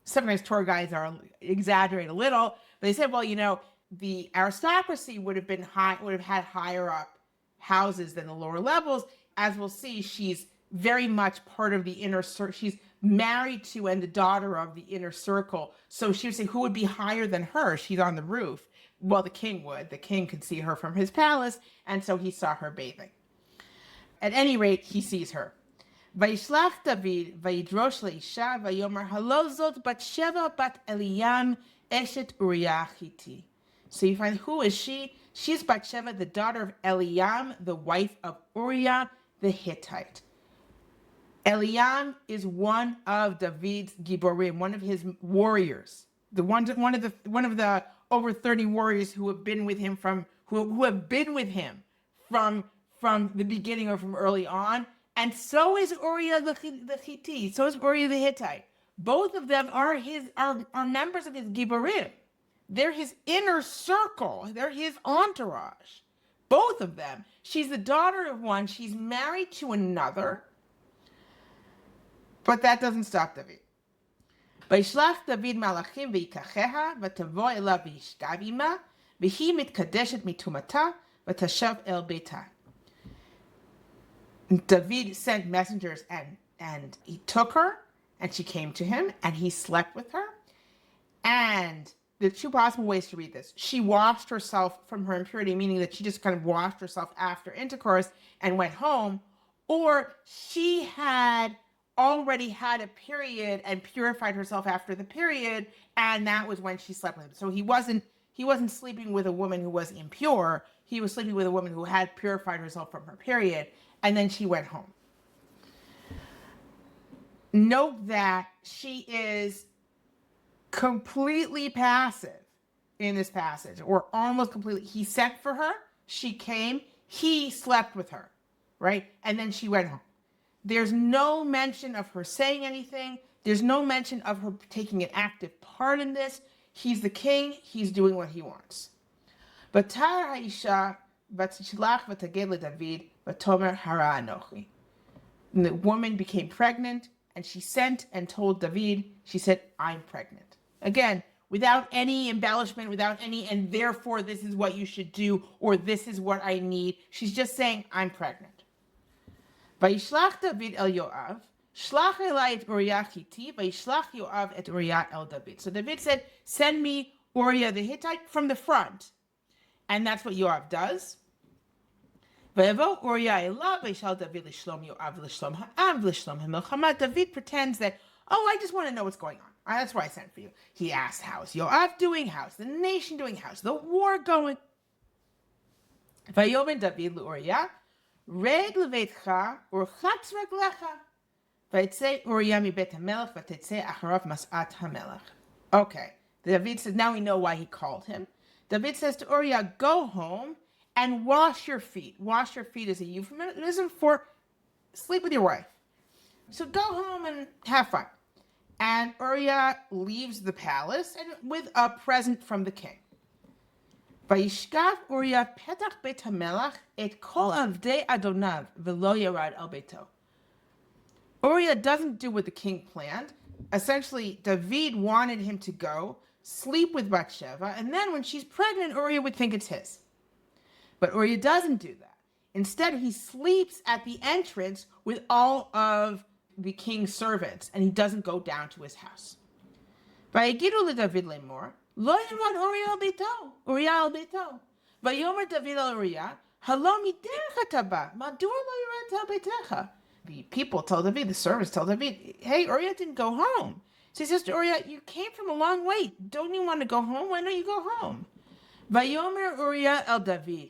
sometimes tour guides exaggerate a little. But they said, well, the aristocracy would have had higher up houses than the lower levels. As we'll see, she's very much part of the inner circle. She's married to and the daughter of the inner circle. So she would say, who would be higher than her? She's on the roof. Well, the king would. The king could see her from his palace, and so he saw her bathing. At any rate, he sees her. וישלח דוד וידרוש לאישה ויאמר הלא זאת Batsheva בת אליam אשת Uriah החיתי. So you find, who is she? She's Batsheva, the daughter of Eliam, the wife of Uriah the Hittite. Eliam is one of David's Giborim, one of his warriors, one of the over 30 warriors who have been with him from the beginning or from early on. And so is Uriah the Hittite. So is Uriah the Hittite. Both of them are members of his Giborim. They're his inner circle. They're his entourage. Both of them. She's the daughter of one. She's married to another. But that doesn't stop David. וישלח דוד מלאכים ויקחיה ותבוא אליו וישכב עמה והיא מתקדשת מטומאתה ותשב אל ביתה. David sent messengers and he took her and she came to him and he slept with her. And the two possible ways to read this. She washed herself from her impurity, meaning that she just kind of washed herself after intercourse and went home, or she had already had a period and purified herself after the period, and that was when she slept with him. So he wasn't sleeping with a woman who was impure. He was sleeping with a woman who had purified herself from her period, and then she went home. Note that she is completely passive in this passage, or almost completely. He sent for her, she came, he slept with her, right? And then she went home. There's no mention of her saying anything. There's no mention of her taking an active part in this. He's the king. He's doing what he wants. V'tar ha'isha v'tishlach v'taged leDavid v'tomer hara anochi. And the woman became pregnant, and she sent and told David, she said, I'm pregnant. Again, without any embellishment, and therefore this is what you should do, or this is what I need. She's just saying, I'm pregnant. וישלח דוד אל יואב, שלח אליי את אוריה חיתי, וישלח יואב את אוריה אל דוד. So David said, send me Uriah the Hittite from the front. And that's what Yoav does. ויבוא אוריה אליו, וישאל דוד לשלום יואב, לשלום העם, לשלום המלחמה. David pretends that, I just want to know what's going on. That's why I sent for you. He asked, how's Yoav doing? How's the nation doing? How's the war going? ויאמר דוד לאוריה, רד לביתך ורחץ רגליך ויצא אוריה מבית המלך ותצא אחריו מסעת המלך. Okay, David says, now we know why he called him. David says to Uriah, go home and wash your feet. Wash your feet is a euphemism for sleep with your wife. So go home and have fun. And Uriah leaves the palace and with a present from the king. וישכב אוריה פתח בית המלך את כל עבדי אדוניו ולא ירד אל ביתו. Uriah doesn't do what the king planned. Essentially, David wanted him to go sleep with Batsheva, and then when she's pregnant, Uriah would think it's his. But Uriah doesn't do that. Instead, he sleeps at the entrance with all of the king's servants, and he doesn't go down to his house. ויגידו לדוד לאמור, לא ירד אוריה אל ביתו. ויאמר דוד אל אוריה, הלא מדרך אתה בא, מדוע לא ירדת אל ביתך? The people tell David, the servants tell David, hey, Uriah didn't go home. So he says to Uriah, you came from a long way. Don't you want to go home? Why don't you go home? ויאמר אוריה אל דוד,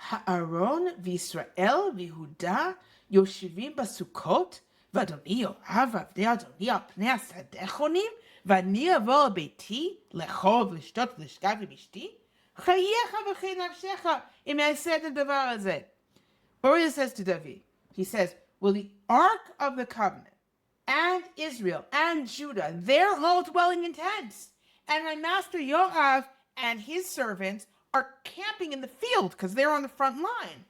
הארון וישראל ויהודה יושבים בסוכות, ואדוני יואב ועבדי אדוני על פני השדה חונים, ואני אבוא לביתי לאכול ולשתות ולשכב עם אשתי? חייך וכי נפשך אם אעשה את הדבר הזה. Uriah says to David, he says, will the Ark of the Covenant and Israel and Judah, they're all dwelling in tents. And my master Yoav and his servants are camping in the field because they're on the front line.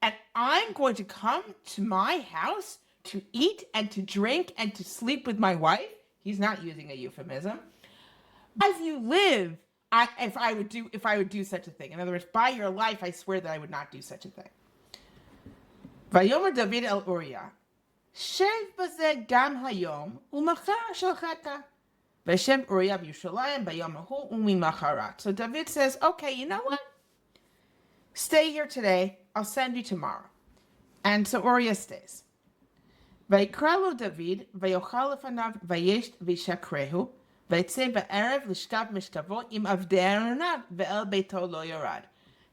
And I'm going to come to my house to eat and to drink and to sleep with my wife. He's not using a euphemism. As you live, if I would do such a thing. In other words, by your life, I swear that I would not do such a thing. ויאמר דוד אל אוריה, שב בזה גם היום ומחר שלחת. וישב אוריה בירושלים ביום ההוא וממחרת. So David says, okay, you know what? Stay here today. I'll send you tomorrow. And so Uriah stays. ויקרא לו דוד, ויאכל לפניו, וישת וישקרהו, ויצא בערב לשכב משכבו עם עבדי ארוניו, ואל ביתו לא ירד.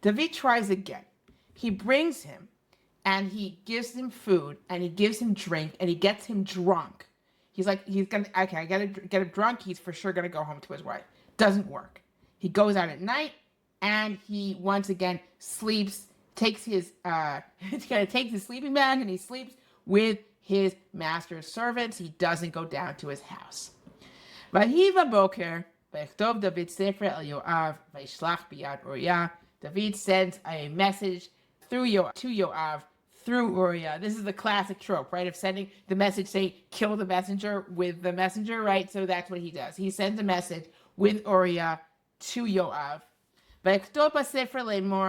David tries again. He brings him, and he gives him food, and he gives him drink, and he gets him drunk. He's like, I gotta get him drunk, he's for sure gonna go home to his wife. Doesn't work. He goes out at night, and he once again sleeps, takes his sleeping bag, and he sleeps with his master's servants. He doesn't go down to his house. ויהי בבוקר, ויכתוב דוד ספר אל יואב, וישלח ביד אוריה. David sends a message to Yoav through Uriah. This is the classic trope, right? Of sending the message saying, kill the messenger with the messenger, right? So that's what he does. He sends a message with Uriah to Yoav. ויכתוב בספר לאמור,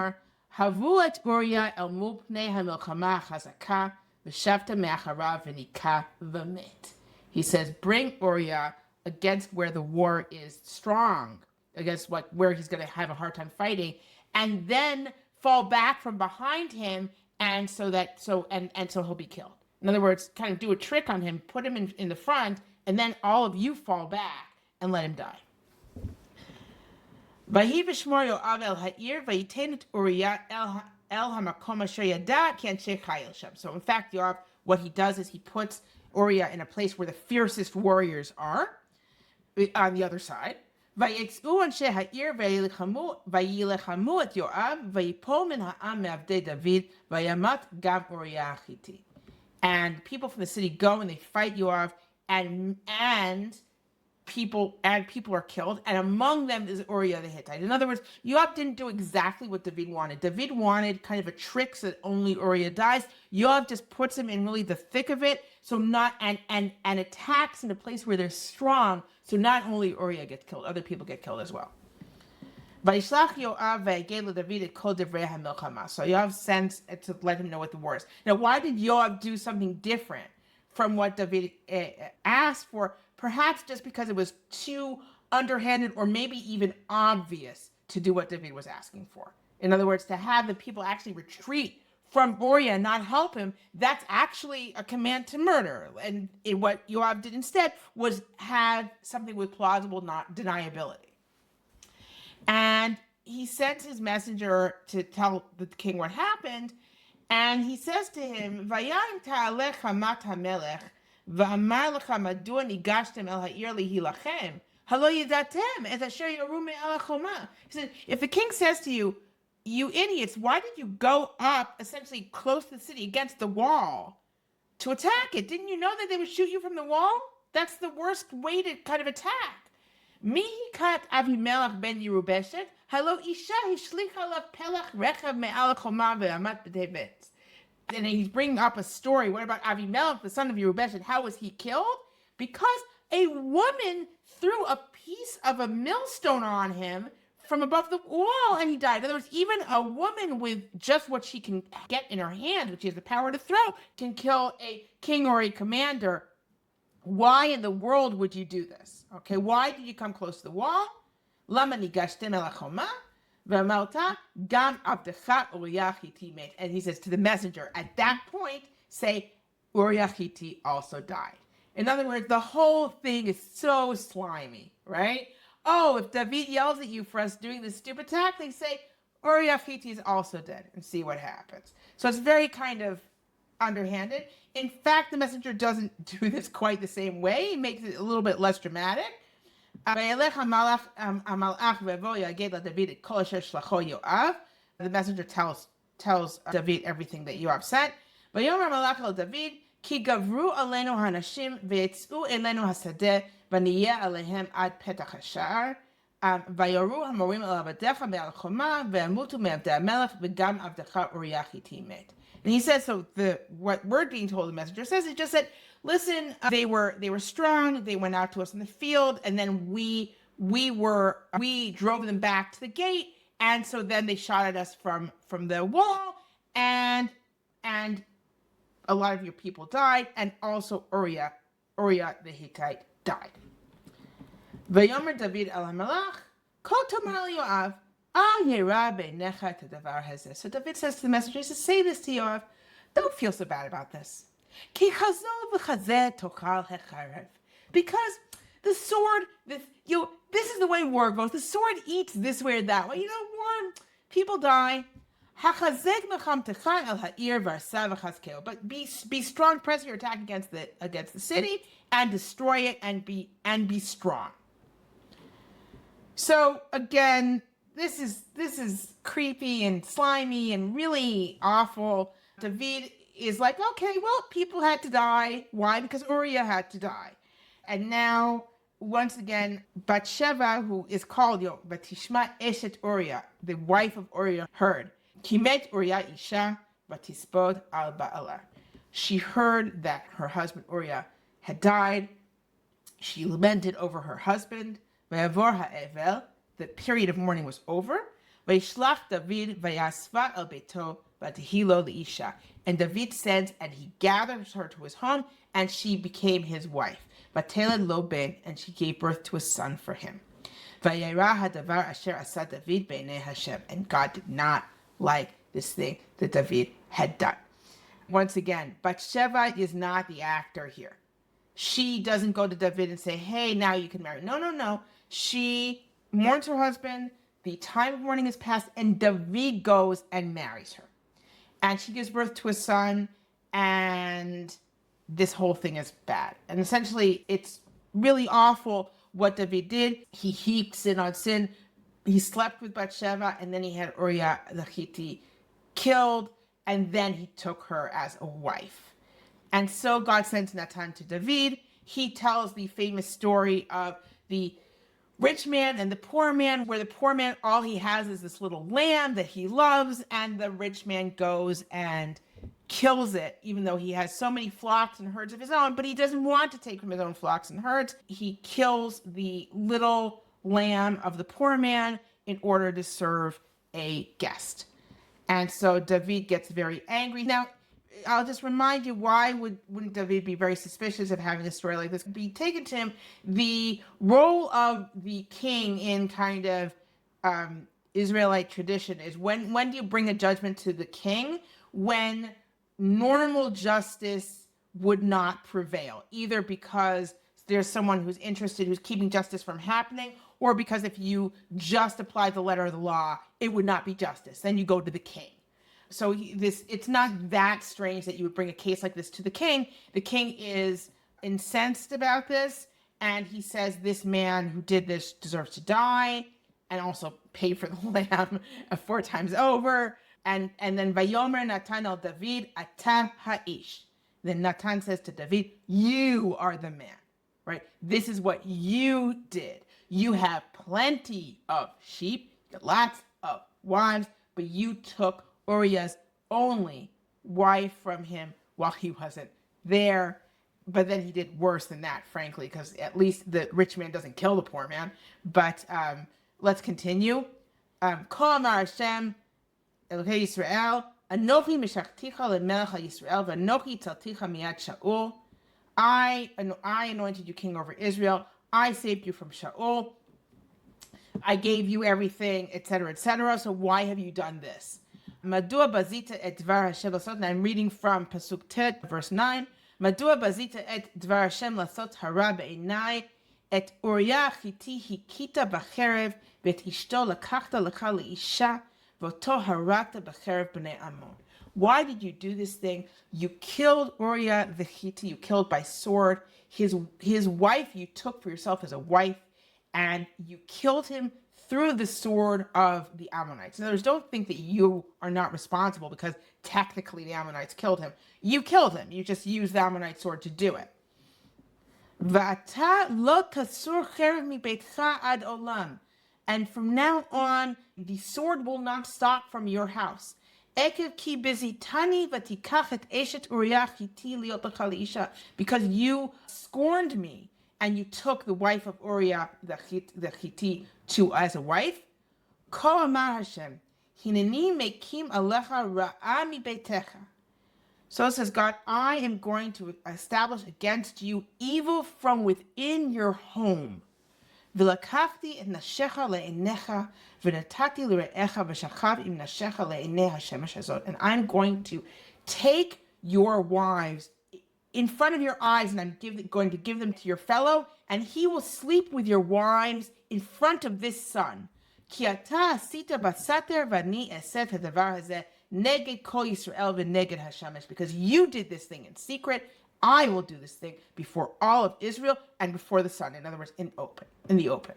הבו את אוריה אל מול פני המלחמה החזקה, ושבת מאחריו וניקה ומת. He says, bring Uriah against where the war is strong, against where he's going to have a hard time fighting, and then fall back from behind him, and so he'll be killed. In other words, kind of do a trick on him, put him in the front, and then all of you fall back and let him die. ויהי בשמור יואב אל העיר, ויתן את אוריה אל המקום אשר ידע כי אנשי חיל שם. So in fact, Yoav, what he does is he puts Uriah in a place where the fiercest warriors are, on the other side. ויצאו אנשי העיר וילחמו את יואב, ויפול מן העם מעבדי דוד, וימת גם אוריה החיתי. And people from the city go and they fight Yoav, and people are killed, and among them is Uriah the Hittite. In other words, Yoav didn't do exactly what David wanted. David wanted kind of a trick so that only Uriah dies. Yoav just puts him in really the thick of it, so and attacks in a place where they're strong, so not only Uriah gets killed, other people get killed as well. וישלח יואב ויגד לדוד את כל דברי המלחמה. So Yoav sends to let him know what the war is. Now, why did Yoav do something different from what David asked for? Perhaps just because it was too underhanded or maybe even obvious to do what David was asking for. In other words, to have the people actually retreat from Uriah and not help him, that's actually a command to murder. And what Yoav did instead was have something with plausible deniability. And he sends his messenger to tell the king what happened, and he says to him, "Vayam ta'alech hamat hamelech, v'amar lecha madua nigashtem el ha'ir lihilachem, halo yidatem et asher yoru me'al hachoma." He said, if the king says to you, "You idiots, why did you go up essentially close to the city against the wall to attack it? Didn't you know that they would shoot you from the wall? That's the worst way to kind of attack." Mihikat Avimelech ben Yerubeshet, halo isha hishlicha alav pelach rechav me'al hachoma ve'amat b'tevet. And he's bringing up a story. What about Avimelech, the son of Yerubeshet? How was he killed? Because a woman threw a piece of a millstone on him from above the wall, and he died. In other words, even a woman with just what she can get in her hand, which is the power to throw, can kill a king or a commander. Why in the world would you do this? Okay, why did you come close to the wall? Lama nigashtem el hachoma ve'amalta gam avdecha Uriah Hitti met. And he says to the messenger, at that point, say, Uriah Hitti also died. In other words, the whole thing is so slimy, right? Oh, if David yells at you for us doing this stupid attack, they say, Uriah Hitti is also dead, and see what happens. So it's very kind of underhanded. In fact, the messenger doesn't do this quite the same way. He makes it a little bit less dramatic. The messenger tells David everything that Yoav said. ויאמר המלאך אל דוד, כי גברו עלינו האנשים ויצאו אלינו השדה ונהיה עליהם עד פתח השער. ויורו המורים אל עבדיך מעל חומה וימותו מעבדי המלך וגם עבדך אוריה חיתי מת. And he says, so what we're being told, the messenger says, it just said, listen, they were strong, they went out to us in the field, and then we drove them back to the gate, and so then they shot at us from the wall, and a lot of your people died, and also Uriah the Hittite died. Vayomer David el HaMelech, Kol Tamar Yoav, Al Yera Beinecha Tadavar Hazeh. So David says to the messenger, he says, say this to Yoav, don't feel so bad about this. Ki chazol v'chazeh tochal hecharev. Because the sword, this is the way war goes. The sword eats this way or that way. War, people die. Hachazek mechamtecha el ha'ir v'arsa v'chazkeo. But be strong, press your attack against the city and destroy it and be strong. So again, this is creepy and slimy and really awful. David is like, okay, well, people had to die. Why? Because Uriah had to die. And now, once again, Batsheva, who is called Batishma Eshet Uriah, the wife of Uriah, heard. Kimet Uriah Isha Batispod al Ba'ala. She heard that her husband Uriah had died. She lamented over her husband. Vayavor ha'evel, the period of mourning was over. Vayishlach David vayasva el beito vatihilo leisha. And David sent and he gathered her to his home, and she became his wife. Vateled lo ben, and she gave birth to a son for him. Vayera hadavar asher asa David b'nei Hashem, and God did not like this thing that David had done. Once again, Batsheva is not the actor here. She doesn't go to David and say, hey, now you can marry. No. She mourns her husband. The time of mourning is past, and David goes and marries her. And she gives birth to a son, and this whole thing is bad. And essentially, it's really awful what David did. He heaped sin on sin. He slept with Batsheva, and then he had Uriah the Hittite killed, and then he took her as a wife. And so God sends Natan to David. He tells the famous story of the rich man and the poor man, where the poor man, all he has is this little lamb that he loves, and the rich man goes and kills it, even though he has so many flocks and herds of his own, but he doesn't want to take from his own flocks and herds. He kills the little lamb of the poor man in order to serve a guest. And so David gets very angry. Now, I'll just remind you, why wouldn't David be very suspicious of having a story like this be taken to him? The role of the king in kind of Israelite tradition is when do you bring a judgment to the king? When normal justice would not prevail, either because there's someone who's interested, who's keeping justice from happening, or because if you just apply the letter of the law, it would not be justice. Then you go to the king. So it's not that strange that you would bring a case like this to the king. The king is incensed about this, and he says this man who did this deserves to die, and also pay for the lamb 4 times over. And then Vayomer Natan el David ata ha'ish. Then Natan says to David, you are the man, right? This is what you did. You have plenty of sheep, lots of wives, but you took Uriah's only wife from him while he wasn't there. But then he did worse than that, frankly, because at least the rich man doesn't kill the poor man. But let's continue. Kol amar Hashem Elokei Yisrael, Anochi mishachticha lemelech Yisrael, v'anochi tzalticha miyad Shaul. I anointed you king over Israel. I saved you from Shaul. I gave you everything, etc., etc. So why have you done this? Madua bazita et dvar Hashem lasot. And I'm reading from Pasuk Tet, verse 9. Madua bazita et dvar Hashem lasot hara be'enai et Uriah Hitti hikita b'cherev v'et ishto lakachta lecha leisha v'oto harakta b'cherev b'nei Amnon. Why did you do this thing? You killed Uriah the Hittite. You killed by sword. His wife you took for yourself as a wife, and you killed him through the sword of the Ammonites. In other words, don't think that you are not responsible because technically the Ammonites killed him. You killed him. You just used the Ammonite sword to do it. V'ata lo tasur cherev mi beitcha ad olam. And from now on, the sword will not stop from your house. Ekev ki bezitani v'tikach et eshet Uriah Hitti liot lecha leisha. Because you scorned me and you took the wife of Uriah the Hittite as a wife. Kol amar Hashem, hineni mekim alecha ra'a mi beitecha. So it says God, I am going to establish against you evil from within your home. V'lakachti et nashecha le'enecha v'natati l're'echa v'shachav im nashecha le'enei hashemesh hazot. And I'm going to take your wives in front of your eyes, and I'm going to give them to your fellow, and he will sleep with your wives in front of this son. Ki ata asita basater v'ani eset hadavar hazeh neged kol Yisrael v'neged Hashemesh. Because you did this thing in secret, I will do this thing before all of Israel and before the sun. In other words, in the open.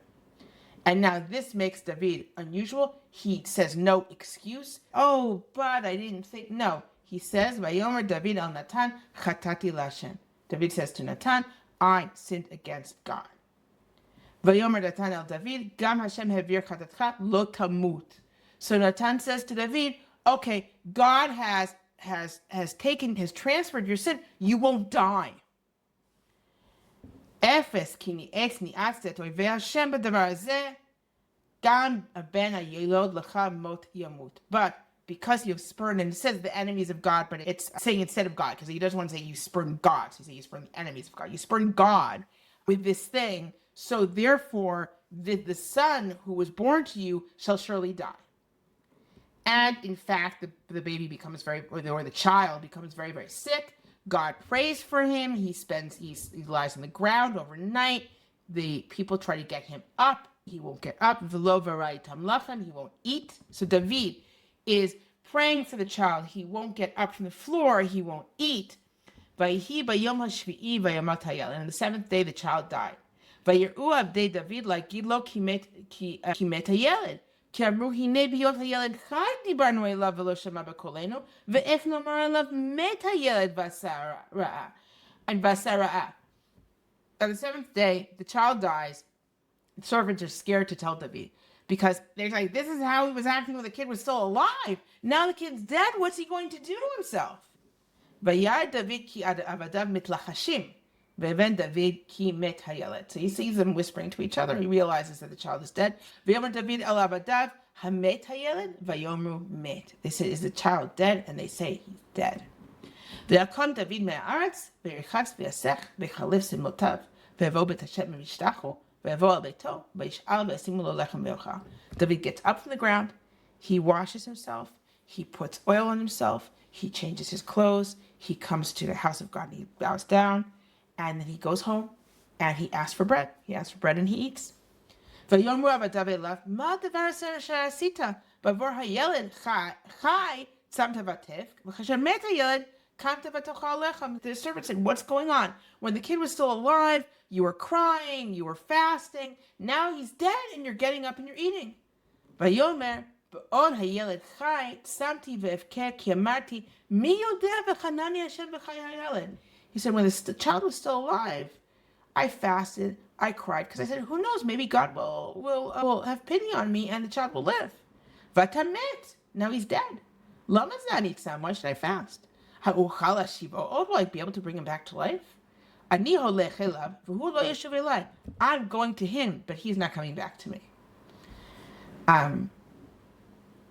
And now this makes David unusual. He says no excuse. Oh, but I didn't think. No, he says, Vayomer David al Natan chatati l'Hashem. David says to Natan, I sinned against God. Vayomer Natan el David, Gam Hashem hevir chatatcha lo tamut. So Natan says to David, okay, God has transferred your sin. You won't die. Efes kini ex ni atzet oivei Hashem b'davar hazeh, gam ben hayilod lecha mot yamut. But because you have spurned, and it says the enemies of God, but it's saying instead of God, because he doesn't want to say you spurn God, so he says you spurn the enemies of God. You spurn God with this thing, so therefore the son who was born to you shall surely die. And in fact, the baby becomes or the child becomes very, very sick. God prays for him. He lies on the ground overnight. The people try to get him up. He won't get up. He won't eat. So David is praying for the child. He won't get up from the floor. He won't eat. And on the seventh day, the child died. David like Gidlo ki met hayeled. כי אמרו, הנה בהיות הילד חי דיברנו אליו ולא שמע בקולנו, ואיך נאמר עליו מת הילד ועשה רעה. On the seventh day, the child dies. The servants are scared to tell David because they're like, this is how he was acting when the kid was still alive. Now the kid's dead. What's he going to do to himself? וירא דוד כי עבדיו מתלחשים. Ve'ven David ki met hayelet. So he sees them whispering to each other. He realizes that the child is dead. Ve'yomer David el abadav hamet hayelet vayomru met. They say, is the child dead? And they say he's dead. Ve'akam David me'aretz ve'irchatz ve'asech ve'chalif simotav ve'vo betashet me'mishtacho ve'vo al beito ve'ish'al ve'asimu lo lechem ve'ochal. David gets up from the ground. He washes himself. He puts oil on himself. He changes his clothes. He comes to the house of God and he bows down. And then he goes home and he asks for bread. He asks for bread and he eats. The servant said, what's going on? When the kid was still alive, you were crying, you were fasting. Now he's dead and you're getting up and you're eating. He said, when the child was still alive, I fasted, I cried, because I said, who knows, maybe God will have pity on me and the child will live. Vatamet, now he's dead. Why should I fast? How will I be able to bring him back to life? I'm going to him, but he's not coming back to me.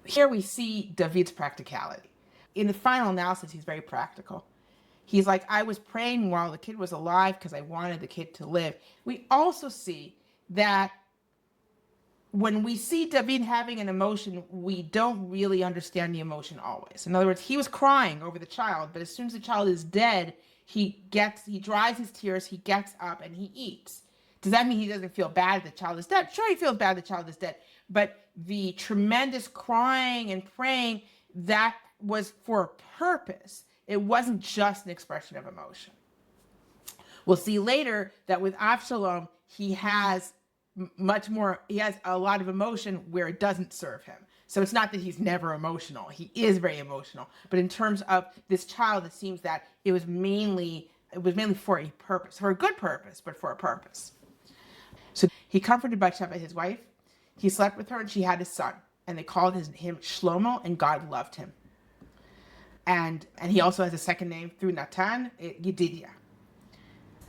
Here we see David's practicality. In the final analysis, he's very practical. He's like, I was praying while the kid was alive because I wanted the kid to live. We also see that when we see David having an emotion, we don't really understand the emotion always. In other words, he was crying over the child, but as soon as the child is dead, he dries his tears, he gets up and he eats. Does that mean he doesn't feel bad the child is dead? Sure, he feels bad the child is dead. But the tremendous crying and praying, that was for a purpose. It wasn't just an expression of emotion. We'll see later that with Avshalom, he has a lot of emotion where it doesn't serve him. So it's not that he's never emotional. He is very emotional. But in terms of this child, it seems that it was mainly for a purpose, for a good purpose, but for a purpose. So he comforted Batsheva, his wife. He slept with her and she had a son. And they called him Shlomo, and God loved him. And he also has a second name through Natan, Yedidia.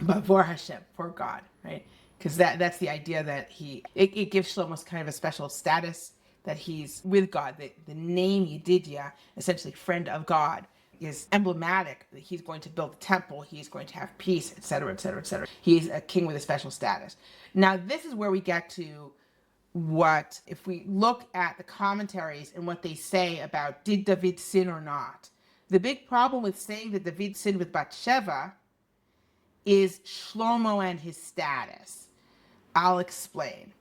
But for Hashem, for God, right? Because that's the idea that it gives Shlomo kind of a special status that he's with God. The name Yedidia, essentially friend of God, is emblematic that he's going to build the temple, he's going to have peace, etc., etc., etc. He's a king with a special status. Now, this is where we get to if we look at the commentaries and what they say about did David sin or not. The big problem with saying that David sinned with Batsheva is Shlomo and his status. I'll explain.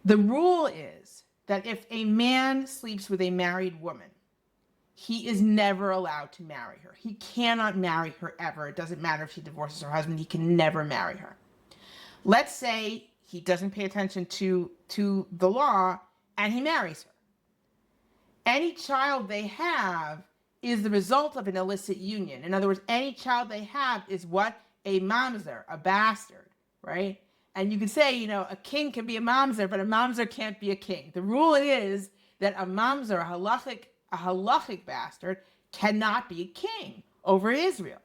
The rule is that if a man sleeps with a married woman, he is never allowed to marry her. He cannot marry her ever. It doesn't matter if she divorces her husband, he can never marry her. Let's say he doesn't pay attention to the law and he marries her. Any child they have is the result of an illicit union. In other words, any child they have is what? A mamzer, a bastard, right? And you can say, a king can be a mamzer, but a mamzer can't be a king. The rule is that a mamzer, a halachic bastard, cannot be a king over Israel.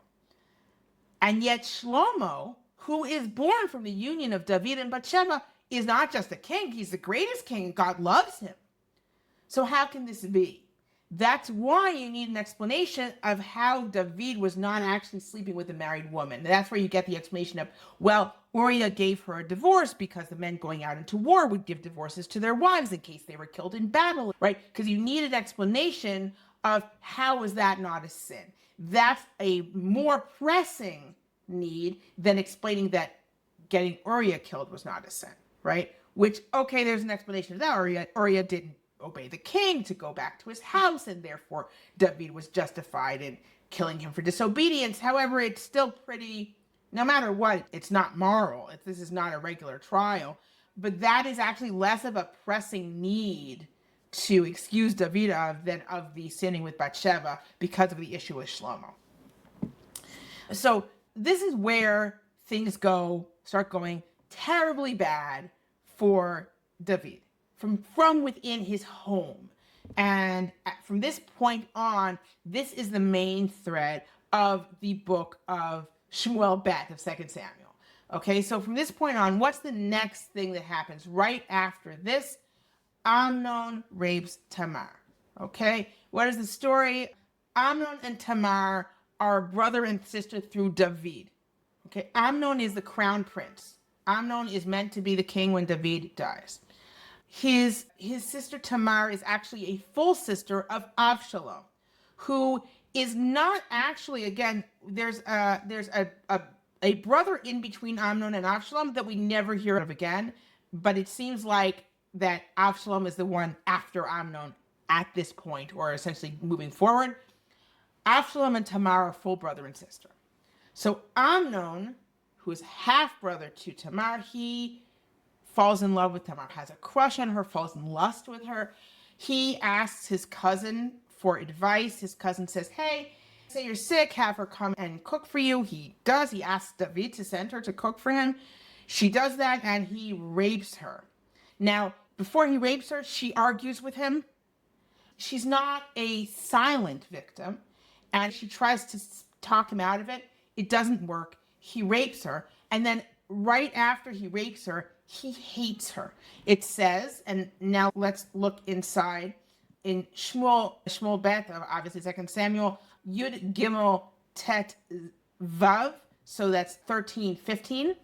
And yet Shlomo, who is born from the union of David and Batsheva, is not just a king, he's the greatest king. God loves him. So how can this be? That's why you need an explanation of how David was not actually sleeping with a married woman. And that's where you get the explanation of, well, Uriah gave her a divorce because the men going out into war would give divorces to their wives in case they were killed in battle, right? Because you need an explanation of how is that not a sin. That's a more pressing need than explaining that getting Uriah killed was not a sin, right? Which, okay, there's an explanation of that. Uriah didn't obey the king to go back to his house, and therefore David was justified in killing him for disobedience. However, it's still pretty, no matter what, it's not moral. This is not a regular trial, but that is actually less of a pressing need to excuse David than of the sinning with Batsheva because of the issue with Shlomo. So this is where things start going terribly bad for David. From within his home. And from this point on, this is the main thread of the book of Shmuel Bet of 2 Samuel. Okay, so from this point on, what's the next thing that happens right after this? Amnon rapes Tamar. Okay, what is the story? Amnon and Tamar are brother and sister through David. Okay, Amnon is the crown prince. Amnon is meant to be the king when David dies. His sister Tamar is actually a full sister of Avshalom, who is not actually, again, there's a brother in between Amnon and Avshalom that we never hear of again, but it seems like that Avshalom is the one after Amnon at this point, or essentially moving forward. Avshalom and Tamar are full brother and sister. So Amnon, who is half brother to Tamar, he falls in love with Tamar, has a crush on her, falls in lust with her. He asks his cousin for advice. His cousin says, hey, say you're sick, have her come and cook for you. He does. He asks David to send her to cook for him. She does that and he rapes her. Now, before he rapes her, she argues with him. She's not a silent victim and she tries to talk him out of it. It doesn't work. He rapes her. And then right after he rapes her, he hates her. It says, and now let's look inside in Shmuel Bet, obviously 2 Samuel, Yud Gimel Tet Vav, so that's 13:15.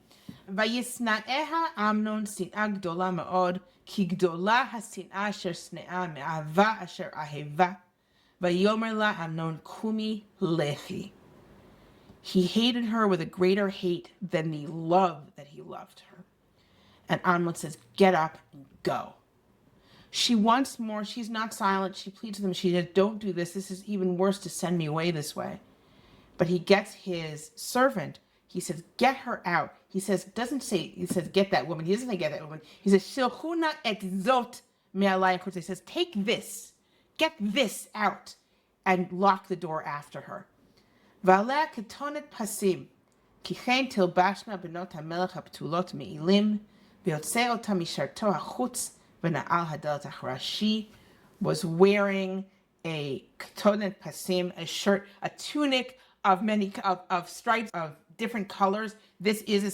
Vayisna'eha Amnon sin'a gdola ma'od, ki gdola hasin'a asher sne'a me'ava asher aheva, vayomer la Amnon kumi lechi. He hated her with a greater hate than the love that he loved her. And Amnon says, get up and go. She once more, she's not silent. She pleads with him. She says, don't do this. This is even worse to send me away this way. But he gets his servant. He says, get her out. He says, get that woman. He doesn't say get that woman. He says, Shilchuna et zot me'alai. He says, take this, get this out, and lock the door after her. V'aleh ketonet pasim, ki chen tilbashna benot hamelech haptulot me'ilim, ויוצא אותה משרתו החוץ ונעל הדלת אחריה. She was wearing a ketonet pasim, a shirt, a tunic of many of stripes of different colors. This is the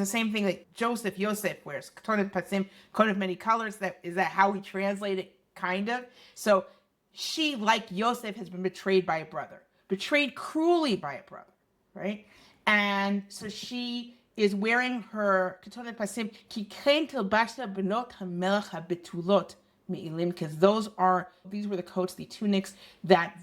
same thing that Yosef wears. Ketonet pasim, coat of many colors. Is that how we translate it? Kind of. So she, like Yosef, has been betrayed by a brother, betrayed cruelly by a brother, right? And so she is wearing her ketonet pasim, ki chen tilbashna benot hamelech habetulot me'ilim, because these were the coats, the tunics that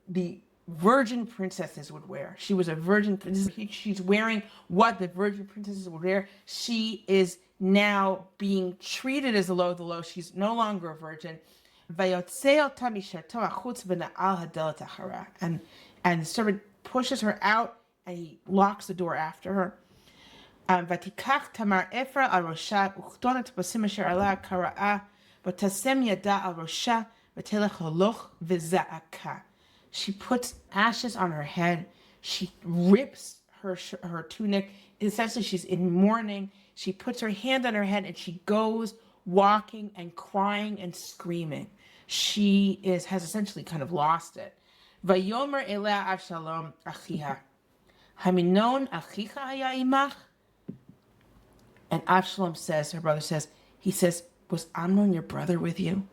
the virgin princesses would wear. She was a virgin princess. She's wearing what the virgin princesses would wear. She is now being treated as the low of the low. She's no longer a virgin. And the servant pushes her out and he locks the door after her. ותיקח תמר אפר על ראשה וכתון את הפסים אשר עליה קראה ותשם ידה על ראשה ותלך הלוך וזעקה. She puts ashes on her head. She rips her tunic. Essentially, she's in mourning. She puts her hand on her head and she goes walking and crying and screaming. She has essentially kind of lost it. Vayomer elea Avshalom achiha. Haminon achicha haya imach. And Avshalom says, her brother says, he says, was Amnon your brother with you?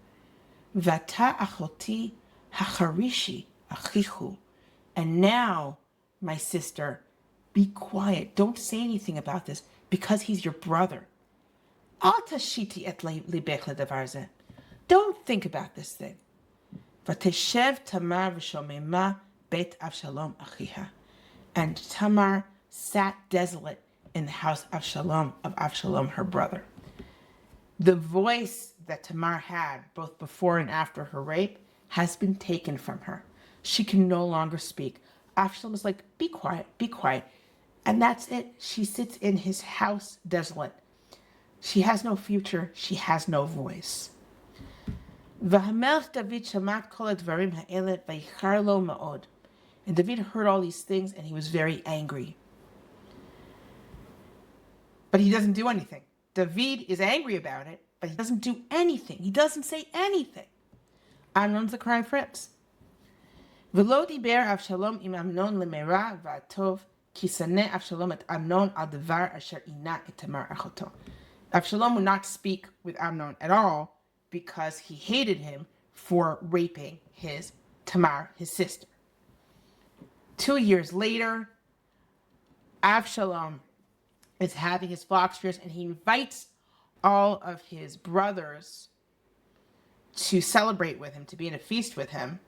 Vata achoti hacharishi achichu. And now, my sister, be quiet. Don't say anything about this because he's your brother. Al tashiti et libech ledavar zeh. Don't think about this thing. Vateshev Tamar v'shomema bet Avshalom achiha. And Tamar sat desolate in the house of Avshalom, her brother. The voice that Tamar had, both before and after her rape, has been taken from her. She can no longer speak. Avshalom is like, be quiet, be quiet. And that's it. She sits in his house desolate. She has no future. She has no voice. And David heard all these things and he was very angry. But he doesn't do anything. David is angry about it, but he doesn't do anything. He doesn't say anything. Amnon's the cry prince. V'lo diber Avshalom im Amnon lemera v'atov ki saneh Avshalom et Amnon al devar asher ina et Tamar achoto. Avshalom would not speak with Amnon at all because he hated him for raping his Tamar, his sister. 2 years later, Avshalom is having his flock shears and he invites all of his brothers to celebrate with him, to be in a feast with him.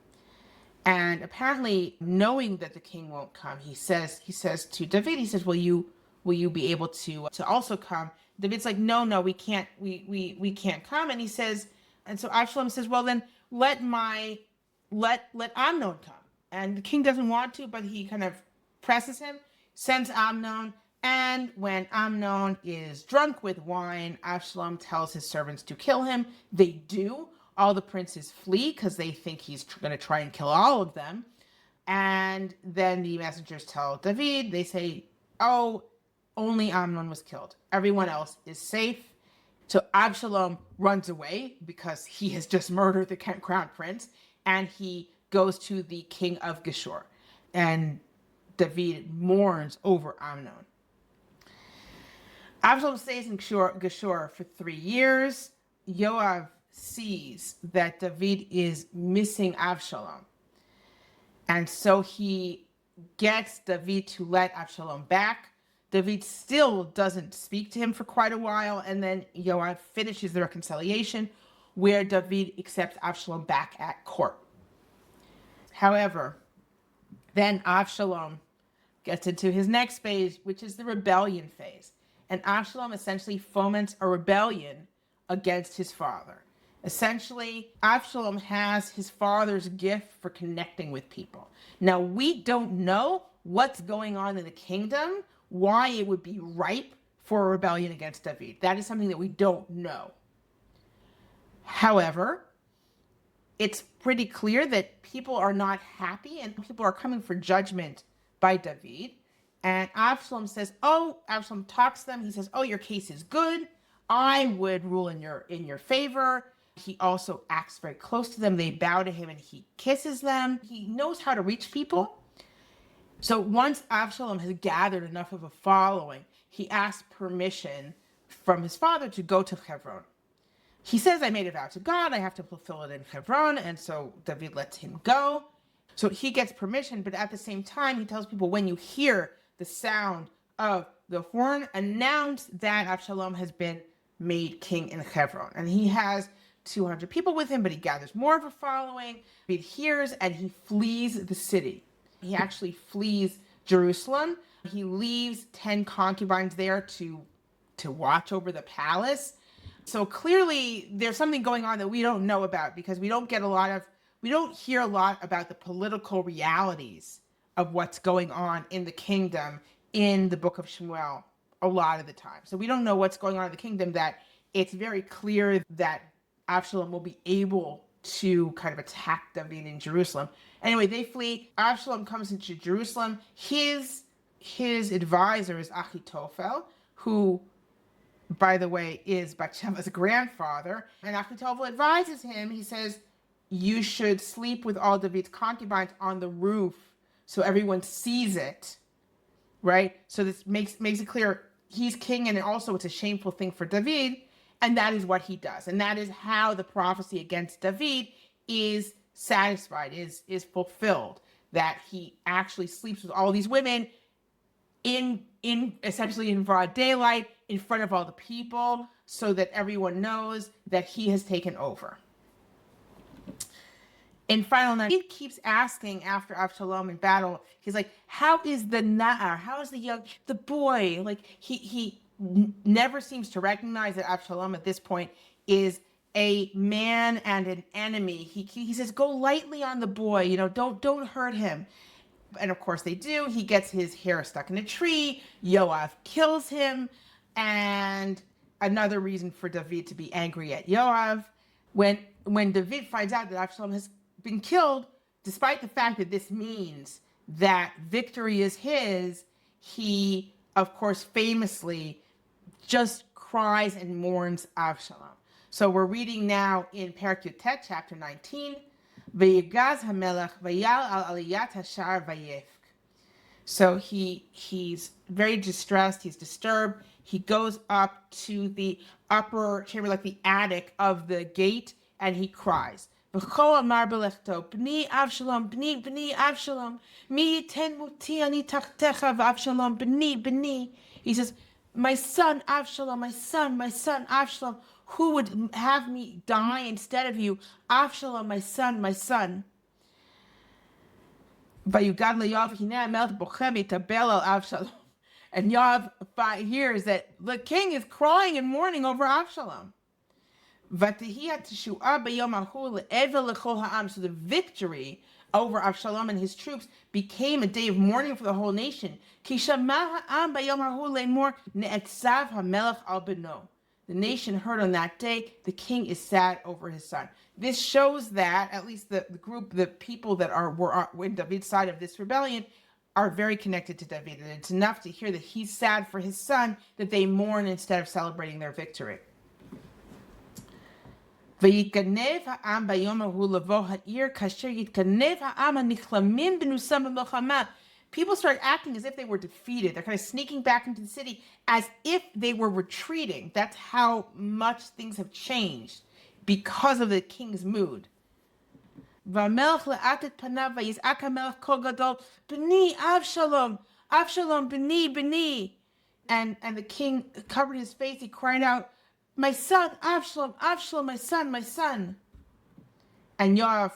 And apparently, knowing that the king won't come, he says to David, he says, will you be able to also come? David's like, no, we can't come. And he says, and so Avshalom says, well then let Amnon come. And the king doesn't want to, but he kind of presses him, sends Amnon. And when Amnon is drunk with wine, Avshalom tells his servants to kill him. They do. All the princes flee because they think he's going to try and kill all of them. And then the messengers tell David, they say, oh, only Amnon was killed. Everyone else is safe. So Avshalom runs away because he has just murdered the crown prince. And he goes to the king of Geshur. And David mourns over Amnon. Avshalom stays in Geshur for 3 years. Yoav sees that David is missing Avshalom. And so he gets David to let Avshalom back. David still doesn't speak to him for quite a while. And then Yoav finishes the reconciliation where David accepts Avshalom back at court. However, then Avshalom gets into his next phase, which is the rebellion phase. And Avshalom essentially foments a rebellion against his father. Essentially, Avshalom has his father's gift for connecting with people. Now, we don't know what's going on in the kingdom, why it would be ripe for a rebellion against David. That is something that we don't know. However, it's pretty clear that people are not happy and people are coming for judgment by David. And Avshalom talks to them. He says, oh, your case is good. I would rule in your favor. He also acts very close to them. They bow to him and he kisses them. He knows how to reach people. So once Avshalom has gathered enough of a following, he asks permission from his father to go to Hebron. He says, I made a vow to God. I have to fulfill it in Hebron. And so David lets him go. So he gets permission. But at the same time, he tells people, when you hear the sound of the horn, announce that Avshalom has been made king in Hebron. And he has 200 people with him, but he gathers more of a following. David hears and he flees the city. He actually flees Jerusalem. He leaves 10 concubines there to watch over the palace. So clearly there's something going on that we don't know about, because we don't hear a lot about the political realities of what's going on in the kingdom in the book of Shmuel a lot of the time. So we don't know what's going on in the kingdom, that it's very clear that Avshalom will be able to kind of attack David in Jerusalem. Anyway, they flee. Avshalom comes into Jerusalem. His advisor is Achitophel, who, by the way, is Batsheva's grandfather. And Achitophel advises him. He says, you should sleep with all David's concubines on the roof so everyone sees it, right? So this makes it clear he's king, and also it's a shameful thing for David. And that is what he does. And that is how the prophecy against David is satisfied, is fulfilled, that he actually sleeps with all these women in essentially in broad daylight, in front of all the people, so that everyone knows that he has taken over. In final night, he keeps asking after Avshalom in battle, he's like, how is the Na'ar? How is the boy? Like, he never seems to recognize that Avshalom at this point is a man and an enemy. He says, go lightly on the boy, don't hurt him. And of course they do. He gets his hair stuck in a tree. Yoav kills him. And another reason for David to be angry at Yoav, when David finds out that Avshalom has been killed, despite the fact that this means that victory is his, he, of course, famously just cries and mourns Avshalom. So we're reading now in Perek Yutet, chapter 19, Vayigaz HaMelech Vayal al Aliyat HaShar Vayefk. So he's very distressed, he's disturbed. He goes up to the upper chamber, like the attic of the gate, and he cries. V'chol amar belechto, B'ni Avshalom, B'ni Avshalom, mi yiten muti ani tachtecha v'Avshalom, B'ni. He says, my son Avshalom, my son Avshalom, who would have me die instead of you? Avshalom, my son. Vayugad leYoav hineh hamelech bochem yitabel al Avshalom. And Yoav hears that the king is crying and mourning over Avshalom. So the victory over Avshalom and his troops became a day of mourning for the whole nation. The nation heard on that day, the king is sad over his son. This shows that at least the people that were in David's side of this rebellion are very connected to David. And it's enough to hear that he's sad for his son that they mourn instead of celebrating their victory. Vayitganev ha'am bayom hahu lavo ha'ir kasher yitganev ha'am ha'nichlamim b'nusam b'milchama. People start acting as if they were defeated. They're kind of sneaking back into the city as if they were retreating. That's how much things have changed because of the king's mood. V'melech le'atet panav v'yiz'ak ha'melech kol gadol b'ni Avshalom, b'ni. And the king covered his face. He cried out, my son, Avshalom, my son. And Yoav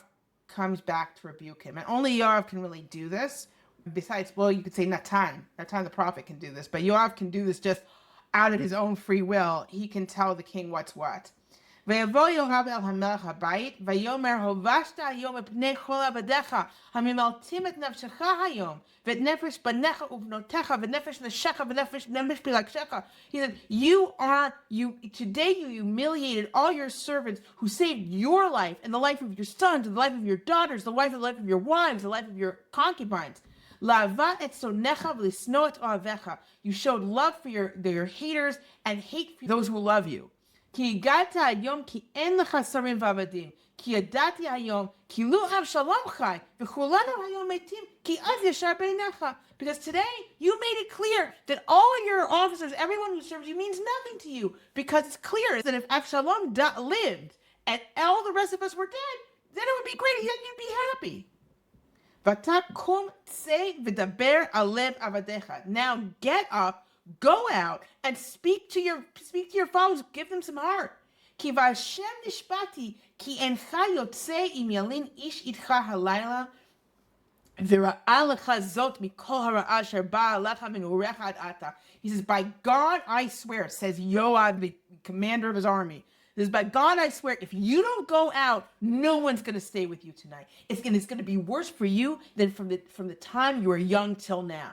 comes back to rebuke him. And only Yoav can really do this. Besides, well, you could say Natan the prophet can do this. But Yoav can do this just out of his own free will. He can tell the king what's what. ויבוא יואב אל המלך הבית, ויאמר הובשת היום מפני כל עבדיך, הממלטים את נפשך היום, ואת נפש בניך ובנותיך, ונפש נשיך, ונפש פלגשך. He said, today you humiliated all your servants who saved your life, and the life of your sons, and the life of your daughters, the life of your wives, the life of your concubines. לאהבת את שונאיך ולשנוא את אוהביך. You showed love for your haters and hate for those who love you. כי הגעת היום כי אין לך שרים ועבדים, כי ידעתי היום כי לו אבשלום חי וכולנו היום מתים, כי אז ישר בעיניך. Because today you made it clear that all your officers, everyone who serves you, means nothing to you. Because it's clear that if Avshalom lived and all the rest of us were dead, then it would be great, then you'd be happy. ואתה קום צא ודבר על לב עבדיך. Now get up, go out and speak to your followers, give them some heart. כי בהשם נשבעתי, כי אינך יוצא אם ילין איש איתך הלילה, He says, by God I swear, says Yoav, the commander of his army. He says, by God I swear, if you don't go out, no one's going to stay with you tonight. It's going to be worse for you than from the time you were young till now.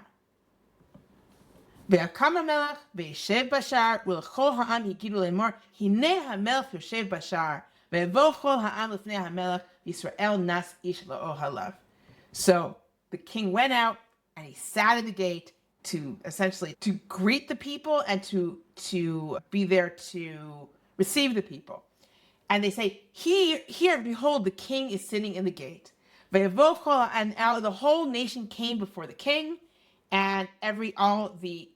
ויקם המלך וישב בשער ולכל העם הגידו לאמור הנה המלך יושב בשער ויבוא כל העם לפני המלך וישראל נס איש לאוהליו. So the king went out and he sat at the gate to essentially to greet the people and to be there to receive the people. And they say, here, behold, the king is sitting in the gate. And the whole nation came before the king, and all the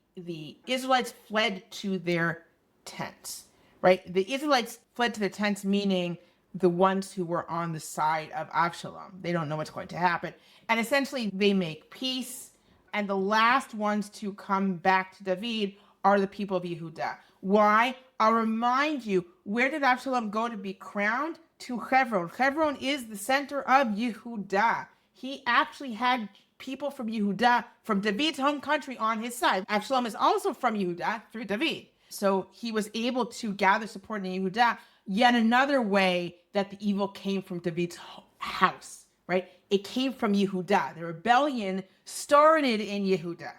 Israelites fled to their tents, right? The Israelites fled to their tents, meaning the ones who were on the side of Avshalom. They don't know what's going to happen. And essentially they make peace. And the last ones to come back to David are the people of Yehudah. Why? I'll remind you, where did Avshalom go to be crowned? To Hebron. Hebron is the center of Yehudah. He actually had people from Yehudah, from David's home country, on his side. Avshalom is also from Yehudah through David. So he was able to gather support in Yehudah. Yet another way that the evil came from David's house, right? It came from Yehudah. The rebellion started in Yehudah,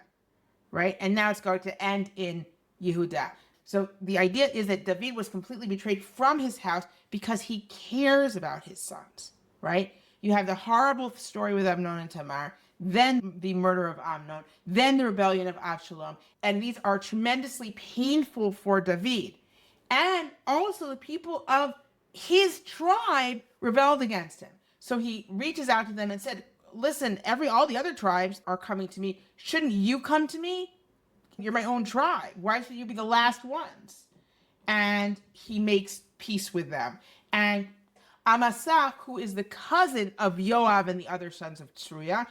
right? And now it's going to end in Yehudah. So the idea is that David was completely betrayed from his house because he cares about his sons, right? You have the horrible story with Amnon and Tamar, then the murder of Amnon, then the rebellion of Avshalom. And these are tremendously painful for David. And also the people of his tribe rebelled against him. So he reaches out to them and said, listen, all the other tribes are coming to me. Shouldn't you come to me? You're my own tribe. Why should you be the last ones? And he makes peace with them. And Amasa, who is the cousin of Yoav and the other sons of Uriah,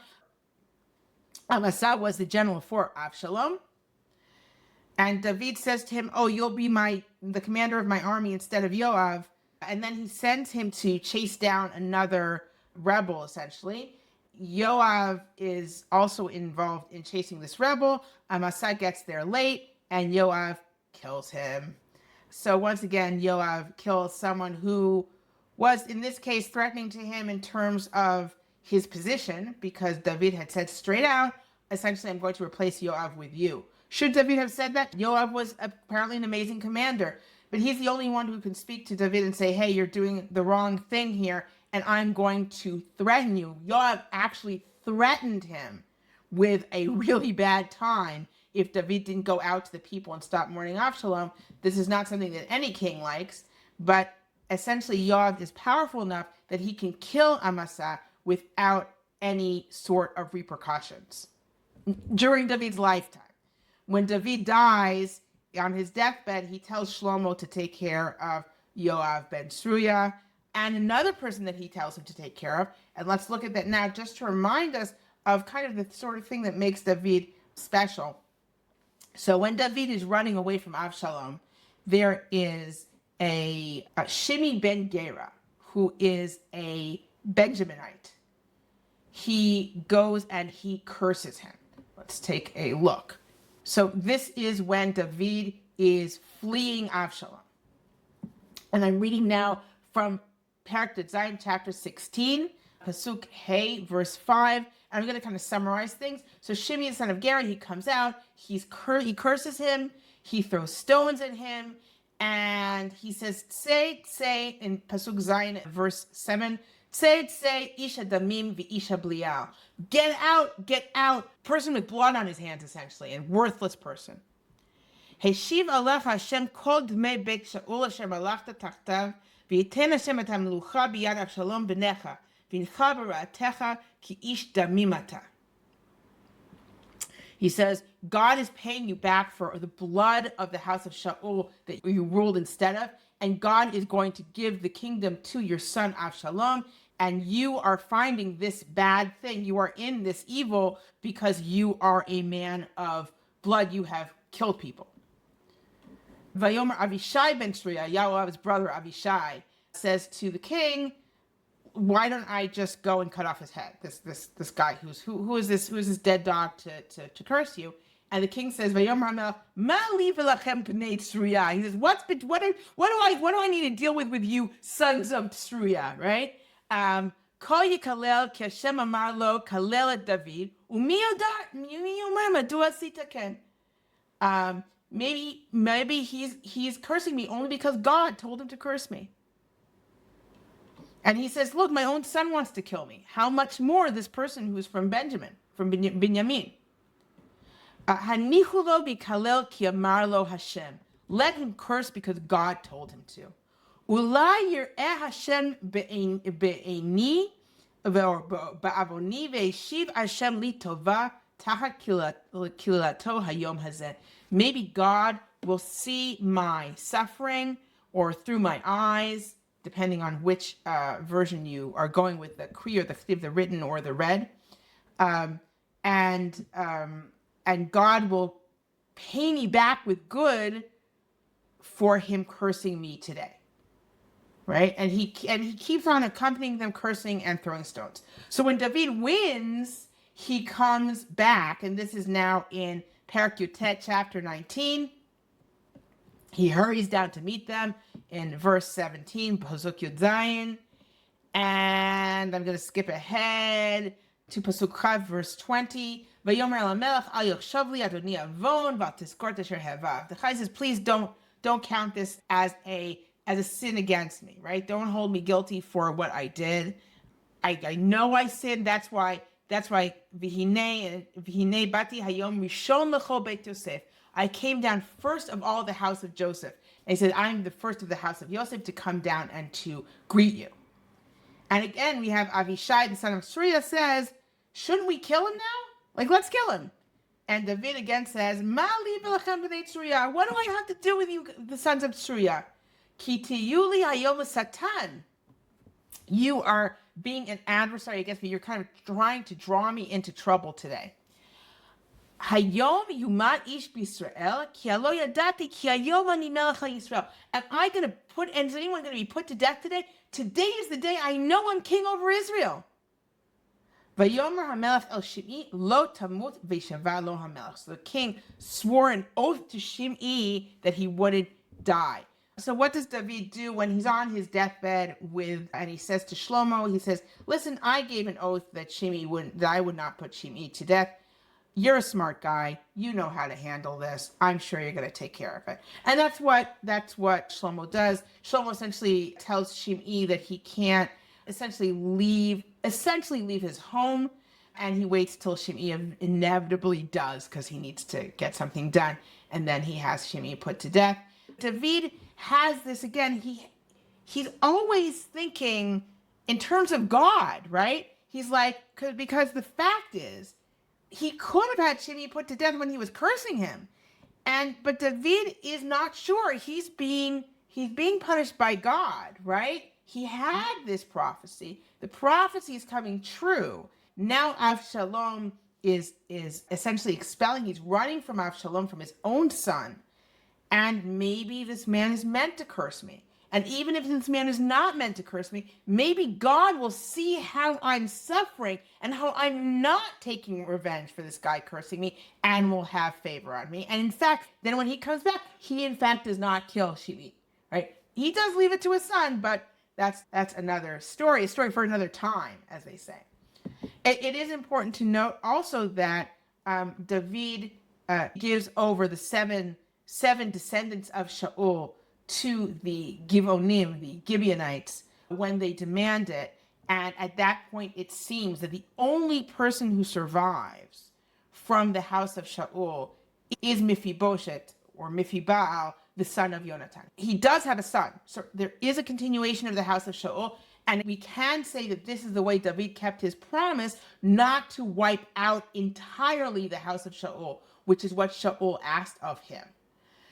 Amasa was the general for Avshalom. And David says to him, oh, you'll be the commander of my army instead of Yoav. And then he sends him to chase down another rebel, essentially. Yoav is also involved in chasing this rebel. Amasa gets there late, and Yoav kills him. So once again, Yoav kills someone who was, in this case, threatening to him in terms of his position, because David had said straight out, essentially, I'm going to replace Yoav with you. Should David have said that? Yoav was apparently an amazing commander, but he's the only one who can speak to David and say, hey, you're doing the wrong thing here, and I'm going to threaten you. Yoav actually threatened him with a really bad time if David didn't go out to the people and stop mourning Avshalom. This is not something that any king likes, but essentially Yoav is powerful enough that he can kill Amasa without any sort of repercussions during David's lifetime. When David dies on his deathbed, he tells Shlomo to take care of Yoav ben Tzruya, and another person that he tells him to take care of. And let's look at that now just to remind us of kind of the sort of thing that makes David special. So when David is running away from Avshalom, there is a Shimi ben Gera, who is a Benjaminite. He goes and he curses him. Let's take a look. So this is when David is fleeing Avshalom. And I'm reading now from Parak Zayin, chapter 16, Pasuk Hey, verse 5. And I'm going to kind of summarize things. So Shimei, the son of Gera, he comes out, he curses him, he throws stones at him, and he says, Tsei, in Pasuk Zayin, verse 7, Tsei, Isha Damim v'Isha Blial. Get out. Person with blood on his hands, essentially, and worthless person. Heshiv Alecha Hashem kol dmei beit Shaul asher malachta tachtav v'yiten Hashem et hamlucha biyad Avshalom b'necha v'incha b'ra'atecha ki ish damim ata. He says, God is paying you back for the blood of the house of Shaul that you ruled instead of, and God is going to give the kingdom to your son Avshalom, and you are finding this bad thing. You are in this evil because you are a man of blood. You have killed people. Vayomer Avishai ben Tzruya, Yoav's brother Avishai, says to the king, why don't I just go and cut off his head? This guy who is this dead dog to curse you? And the king says, "Vayomer HaMelech, ma li v'lachem b'nei Tzruya." He says, what do I need to deal with you, sons of Tzruya, right? Kol yikalel ki Hashem amar lo kalel et David, umi yomer madua asita ken. Maybe he's cursing me only because God told him to curse me. And he says, look, my own son wants to kill me. How much more this person who's from Binyamin? Hanichu lo bikalel ki amar lo Hashem. Let him curse because God told him to. Ulai yir'eh Hashem be'eni ba'avoni ve'eshiv Hashem li tova tachat kilato hayom hazeh. Maybe God will see my suffering or through my eyes, depending on which version you are going with, the Kri or the Chtiv, the written or the read. And God will pay me back with good for him cursing me today. Right? And he keeps on accompanying them, cursing and throwing stones. So when David wins, he comes back, and this is now in Perek Yutet, chapter 19. He hurries down to meet them in verse 17, Pasuk Yud Zayin. And I'm going to skip ahead to Pasuk Chav, verse 20. Vayomer el HaMelech al yochshav li adoni avon v'al tizkor asher havav. The Chai says, please don't count this as a sin against me, right? Don't hold me guilty for what I did. I know I sinned. That's why v'hinei bati hayom rishon lechol beit Yosef. I came down first of all the house of Joseph. And he said, I'm the first of the house of Yosef to come down and to greet you. And again, we have Avishai, the son of Uriah, says, shouldn't we kill him now? Like, let's kill him. And David again says, Ma li v'lachem b'nei Tzruya. What do I have to do with you, the sons of Tzruya? Ki tiyuli hayom Satan. You are being an adversary against me. You're kind of trying to draw me into trouble today. Hayom yumat ish b'Yisrael ki alo yadati ki hayom ani melech Yisrael. Am I going to is anyone going to be put to death today? Today is the day I know I'm king over Israel. Vayomer HaMelech el Shim'i lo tamut v'shava lo HaMelech. So the king swore an oath to Shim'i that he wouldn't die. So what does David do when he's on his deathbed and he says to Shlomo, he says, listen, I gave an oath that I would not put Shim'i to death. You're a smart guy. You know how to handle this. I'm sure you're going to take care of it. And that's what Shlomo does. Shlomo essentially tells Shim'i that he can't essentially leave his home, and he waits till Shim'i inevitably does because he needs to get something done, and then he has Shim'i put to death. David has this again. He's always thinking in terms of God, right? He's like, because the fact is, he could have had Shim'i put to death when he was cursing him, but David is not sure. He's being punished by God, right? He had this prophecy. The prophecy is coming true. Now Avshalom is essentially expelling. He's running from Avshalom, from his own son. And maybe this man is meant to curse me. And even if this man is not meant to curse me, maybe God will see how I'm suffering and how I'm not taking revenge for this guy cursing me and will have favor on me. And in fact, then when he comes back, he in fact does not kill Shim'i, right? He does leave it to his son, but that's another story, a story for another time, as they say. It is important to note also that David gives over the seven descendants of Shaul to the Givonim, the Gibeonites, when they demand it. And at that point, it seems that the only person who survives from the house of Shaul is Mephibosheth, or Mephibaal, the son of Natan. He does have a son. So there is a continuation of the house of Shaul. And we can say that this is the way David kept his promise not to wipe out entirely the house of Shaul, which is what Shaul asked of him.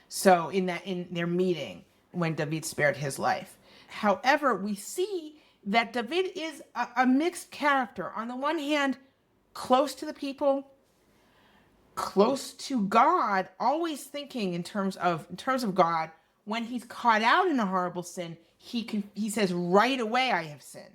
So in their meeting when David spared his life. However, we see that David is a mixed character. On the one hand, close to the people, close to God, always thinking in terms of God. When he's caught out in a horrible sin, he says right away, I have sinned.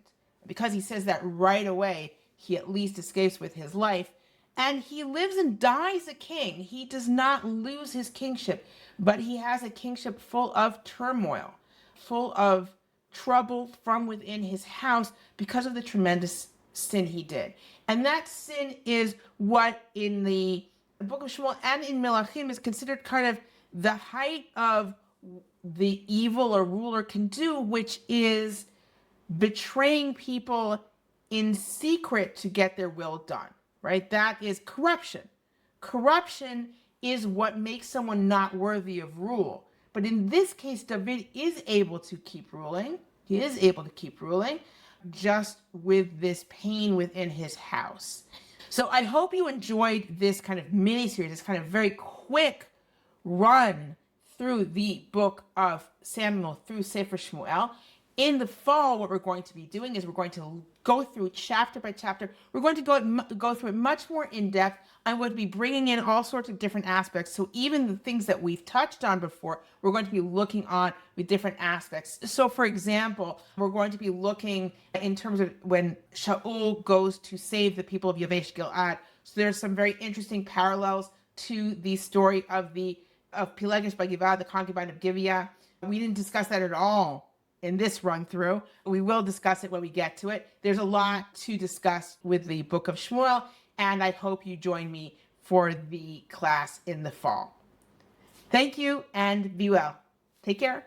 Because he says that right away, he at least escapes with his life. And he lives and dies a king. He does not lose his kingship, but he has a kingship full of turmoil, full of trouble from within his house because of the tremendous sin he did. And that sin is what in the book of Shmuel and in Melachim is considered kind of the height of the evil a ruler can do, which is betraying people in secret to get their will done, right? That is corruption. Corruption is what makes someone not worthy of rule. But in this case, David is able to keep ruling. He is able to keep ruling just with this pain within his house. So I hope you enjoyed this kind of mini-series, this kind of very quick run through the book of Samuel, through Sefer Shmuel. In the fall, what we're going to be doing is we're going to go through chapter by chapter. We're going to go through it much more in depth. I'm going to be bringing in all sorts of different aspects. So even the things that we've touched on before, we're going to be looking on with different aspects. So for example, we're going to be looking in terms of when Shaul goes to save the people of Yavesh Gilad. So there's some very interesting parallels to the story of Pelegish by Giv'on, the concubine of Gibeah. We didn't discuss that at all in this run through. We will discuss it when we get to it. There's a lot to discuss with the book of Shmuel, and I hope you join me for the class in the fall. Thank you and be well. Take care.